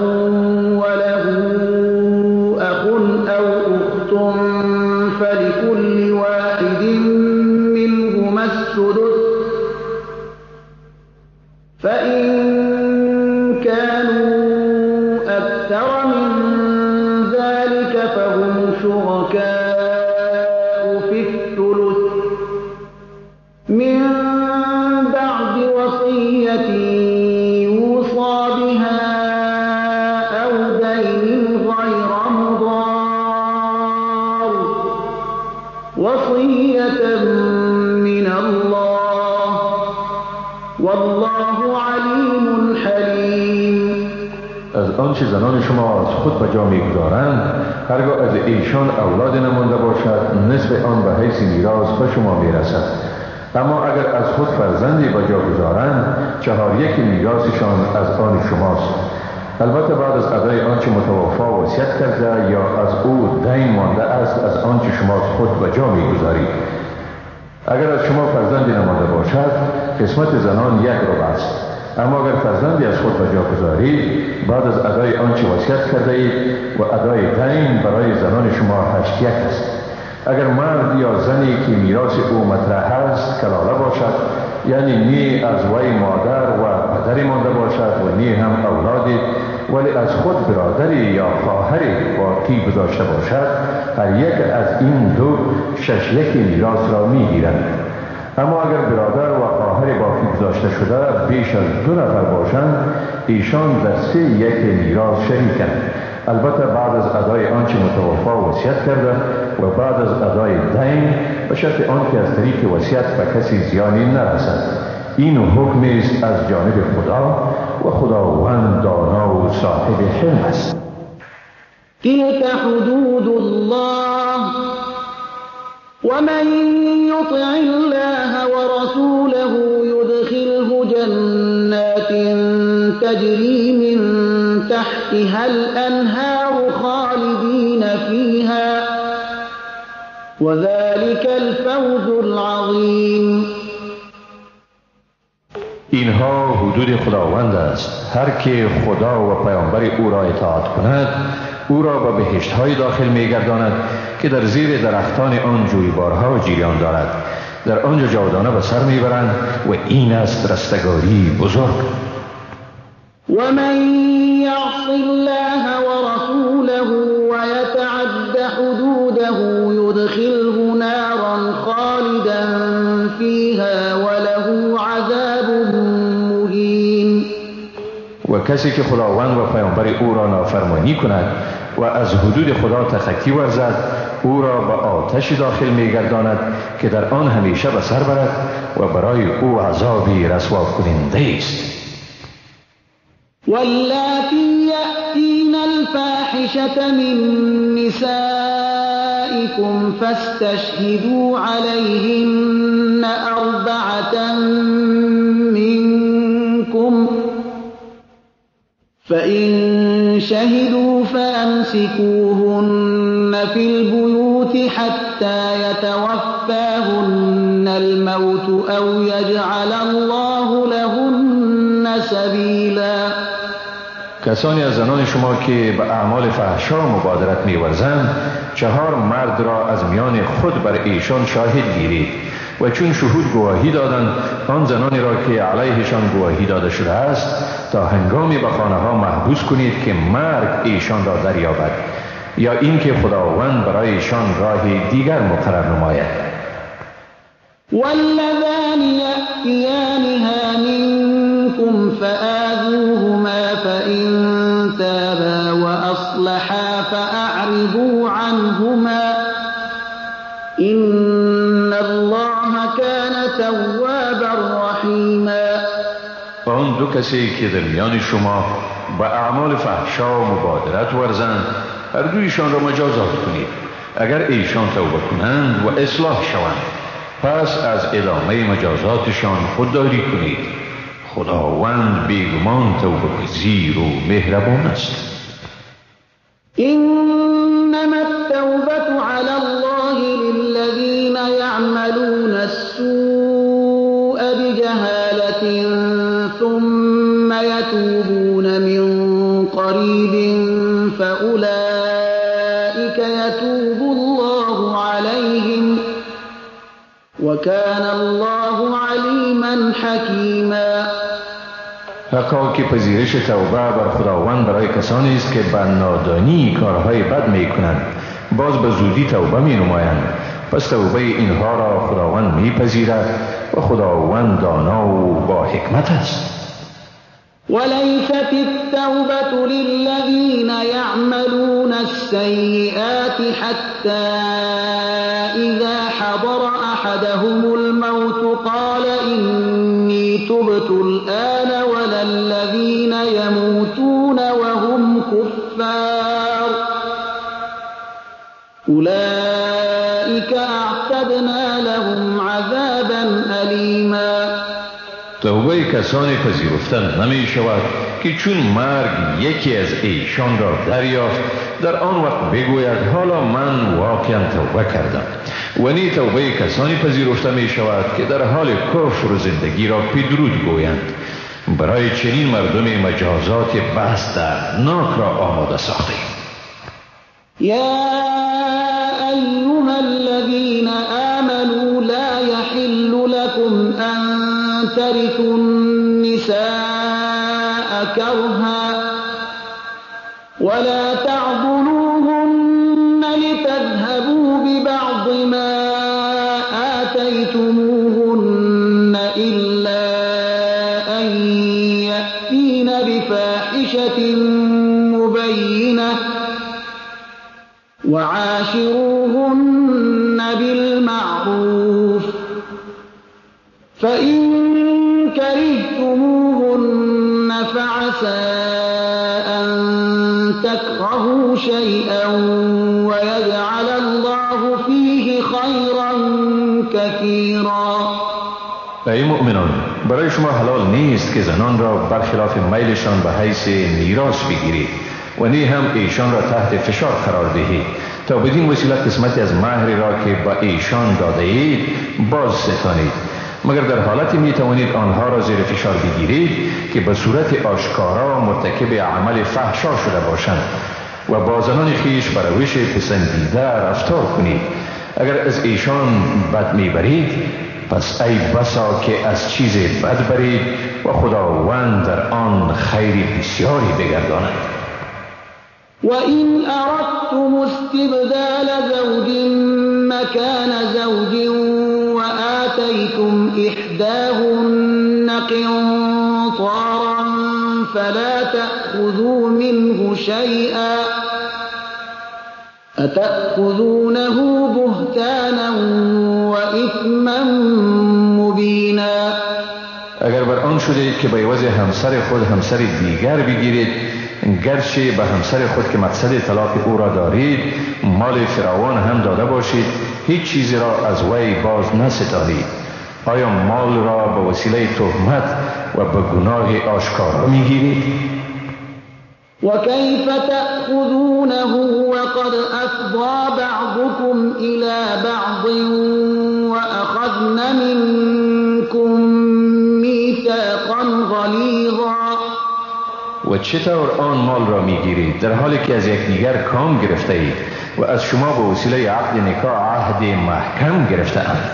وله أخ أو أخت فلكل واحد منهما السدس فإن كانوا أكثر من ذلك فهم شركاء في الثلث من بعد وصية يوصى بها أو دين غير مضار وصية من الله والله عليم حليم. از آنچه زنان شما از خود به جا می‌گذارند هرگاه از ایشان اولاد نمانده باشد نصف آن به حیث میراث به شما میرسد. اما اگر از خود فرزندی به جا گذارند 4/1 میراثشان از آن شماست، البته بعد از ادای آنچه متوفی وصیت کرده یا از او دین مانده است از آنچه شما خود به جا می‌گذارید. اگر از شما فرزندی نمانده باشد قسمت زنان 1 ربع است. اما اگر فرزندی از خود به جا گذارید بعد از ادای آنچه وصیت کرده اید و ادای دین برای زنان شما 8/1 است. اگر مرد یا زنی که میراث او مطرح است کلاله باشد، یعنی نی از وی مادر و پدری مانده باشد و نی هم اولادی، ولی از خود برادری یا خواهری باقی گذاشته باشد، هر یک از این دو 6/1 میراث را میگیرند. اما اگر برادر و خواهر باقی گذاشته شده بیش از 2 نفر باشند ایشان در 3/1 میراث شریکند، البته بعد از ادای آنچه متوفی وصیت کرده و بعد از ادای دین به شرط آنکه از طریق وصیت به کسی زیانی نرسد. این حکم است از جانب خدا و خداوند دانا و صاحب حلم است. تلك حدود الله ومن يطع الله ورسوله يدخله جنات تجري من تحتها الأنهار خالدين فيها وذلك الفوز العظيم. اینها حدود خداوند است. هر که خدا و پیامبر او را اطاعت کند او را به بهشت‌های داخل می‌گرداند که در زیر درختان آن جویبارها جریان دارد. در آنجا جاودانه به سر میبرند و این است رستگاری بزرگ. ومن يعص الله ورسوله ويتعد حدوده يدخله نارا خالدا فيها وله عذاب مهين. و کسی که خداوند و پیامبر او را نافرمانی کند و از حدود خدا تخطی ورزد او را به آتش داخل می‌گرداند که در آن همیشه به سر برد و برای او عذابی رسوا کننده است. واللاتی یأتین الفاحشة من نسائكم فاستشهدوا عليهن 4 منكم فإن شهدوا فأمسكوهن في البيوت حتى يتوفاهن الموت أو يجعل الله لهن سبيلا. کسانی از زنان شما که به اعمال فحشا مبادرت می‌ورزند 4 مرد را از میان خود بر ایشان شاهد گیرید و چون شهود گواهی دادند آن زنانی را که علیهشان گواهی داده شده است تا هنگامی به خانه ها محبوس کنید که مرگ ایشان را دریابد یا اینکه خداوند برای ایشان راه دیگر مقرر نماید. واللذان يأتيانها منكم فآذوهما فإن تابا وأصلحا فأعرضوا عنهما إن الله كان توابا رحيما. آن 2 کسی که در میان شما به اعمال فحشا و مبادرت ورزند هر دویشان را مجازات کنید. اگر ایشان توبه کنند و اصلاح شوند پس از ادامه مجازاتشان خودداری کنید. خداوند بیگمان توبه پذیر و مهربان است. إنما التوبة على الله للذين يعملون السوء بجهالة ثم يتوبون من قريب فأولئك يتوب الله عليهم وكان الله عليما حكيما. حقا که پذیرش توبه بر خداوند برای کسانی است که به نادانی کارهای بد می کنند باز به زودی توبه می نمایند. پس توبه اینها را خداوند می پذیرد و خداوند دانا و با حکمت است. وليست التوبة للذين يعملون السيئات حتى إذا حضر أحدهم الموت قال إني تبت الآن ولا الذين يموتون وهم كفار أولئك أعتدنا لهم عذابا أليما. توبه کسانی پذیرفتن نمی شود که چون مرگ یکی از ایشان را دریافت در آن وقت بگوید حالا من واقعا توبه کردم. و نی توبه کسانی پذیرفته می شود که در حال کفر و زندگی را پیدرود گویند. برای چنین مردم مجازات بس دردناک را آماده ساخته. یا ایها الذین آمنوا لا يحل لكم ان ترثوا النساء كرها ولا تعضلوهن لتذهبوا ببعض ما آتيتموهن إلا أن يأتين بفاحشة مبينة وعاشروهن بالمعروف فإن كرهتموهن فعسى أن تكرهوا شيئا ويجعل الله فيه خيرا كثيرا. ای مؤمنان، برای شما حلال نیست که زنان را برخلاف میلشان به حیث میراث بگیرید و نی هم ایشان را تحت فشار قرار دهید تا بدین وسیله قسمتی از مهری را که به ایشان داده اید باز ستانید، مگر در حالتی می توانید آنها را زیر فشار بگیرید که به صورت آشکارا مرتکب عمل فحشا شده باشند و با زنان خیش بر روش پسندیده رفتار کنید. اگر از ایشان بد میبرید پس ای بسا که از چیز بد برید و خداوند در آن خیر بسیاری بگرداند. وَإِنْ أَرَدْتُمُ اسْتِبْدَالَ زَوْجٍ مَكَانَ زَوْجٍ وَآتَيْتُمْ إِحْدَاهُنَّ قِنطَارًا فَلَا تَأْخُذُوا مِنْهُ شَيْئًا أَتَأْخُذُونَهُ بُهْتَانًا وَإِثْمًا مُبِينًا. اگر بر آن شده که به عوض همسر خود همسر دیگر بگیرید، گرچه به همسر خود که مقصد طلاق او را دارید مال فراوان هم داده باشید، هیچ چیزی را از وی باز نستانید. آیا مال را به وسیله تهمت و به گناه آشکارا میگیرید؟ وكيف تأخذونه وقد أفضى بعضكم إلى بعض وأخذن منكم میثاقا غلیظا. و چطور آن مال را میگیرید در حالی که از یکدیگر کام گرفته اید و از شما به وسیله عقد نکاح عهد محکم گرفته اند؟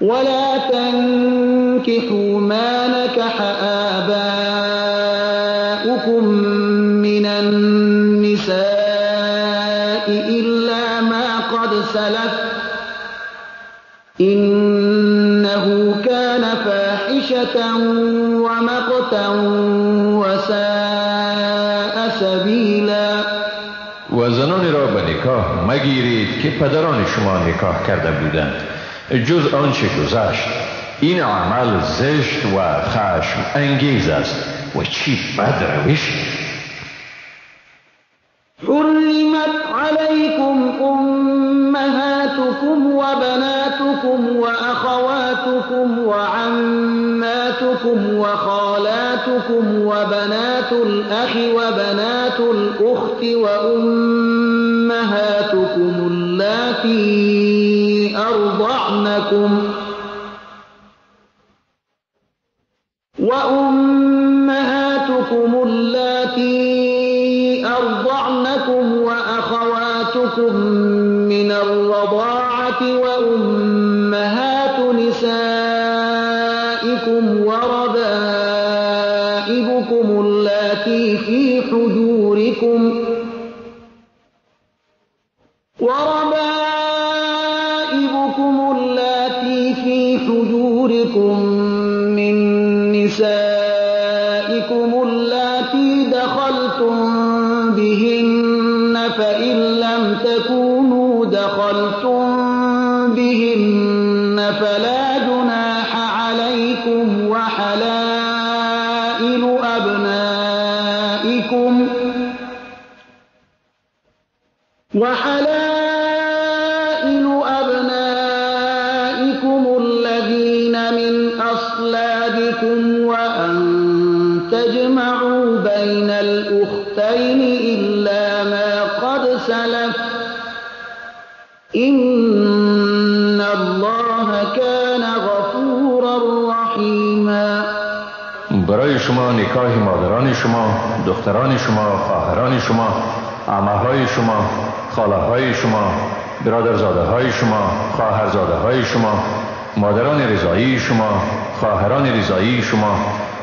ولا تنكحوا ما نكح آباؤكم من النساء إلا ما قد سلف إنه كان فاحشة ومقتا وساء سبيلا. و زنان را به نکاح مگیرید که پدران شما نکاح کرده بودند جز آنچه گذشت. این عمل زشت و خشم انگیز است و چی بد روش. حرمت عليكم أمهاتكم وبناتكم وأخواتكم وعماتكم وخالاتكم وبنات الأخ وبنات الأخت وأمهاتكم اللاتي أرضعنكم وأخواتكم من الرضاعة وأمهات نسائكم وربائبكم اللاتي في حجوركم من نسائكم اللاتي دخلتم بهن فإن لم تكونوا دخلتم بهن فلا جناح عليكم وحلائل أبنائكم الذين من أصلابكم وأن تجمعوا بين الأختين إلا ما قد سلف إن الله كان غفورا رحيما. برای شما نکاح مادران شما، دختران شما، خواهران شما، عمه‌های شما، خاله‌های شما، برادرزاده‌های شما، خواهرزاده‌های شما، مادران رضایی شما، خواهران رضایی شما،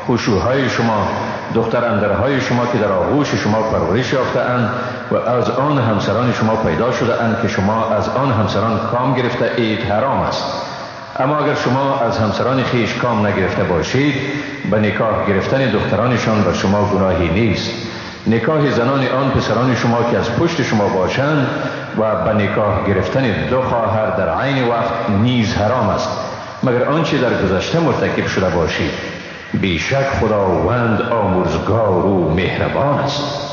خشوهای شما، دختر اندرهای شما که در آغوش شما پرورش یافته‌اند و از آن همسران شما پیدا شده‌اند که شما از آن همسران کام گرفته اید حرام است. اما اگر شما از همسران خویش کام نگرفته باشید به نکاح گرفتن دخترانشان بر شما گناهی نیست. نکاح زنان آن پسران شما که از پشت شما باشند و به نکاح گرفتن دو خواهر در عین وقت نیز حرام است مگر آنچه در گذشته مرتکب شده باشید. بیشک خداوند آمرزگار و مهربان است.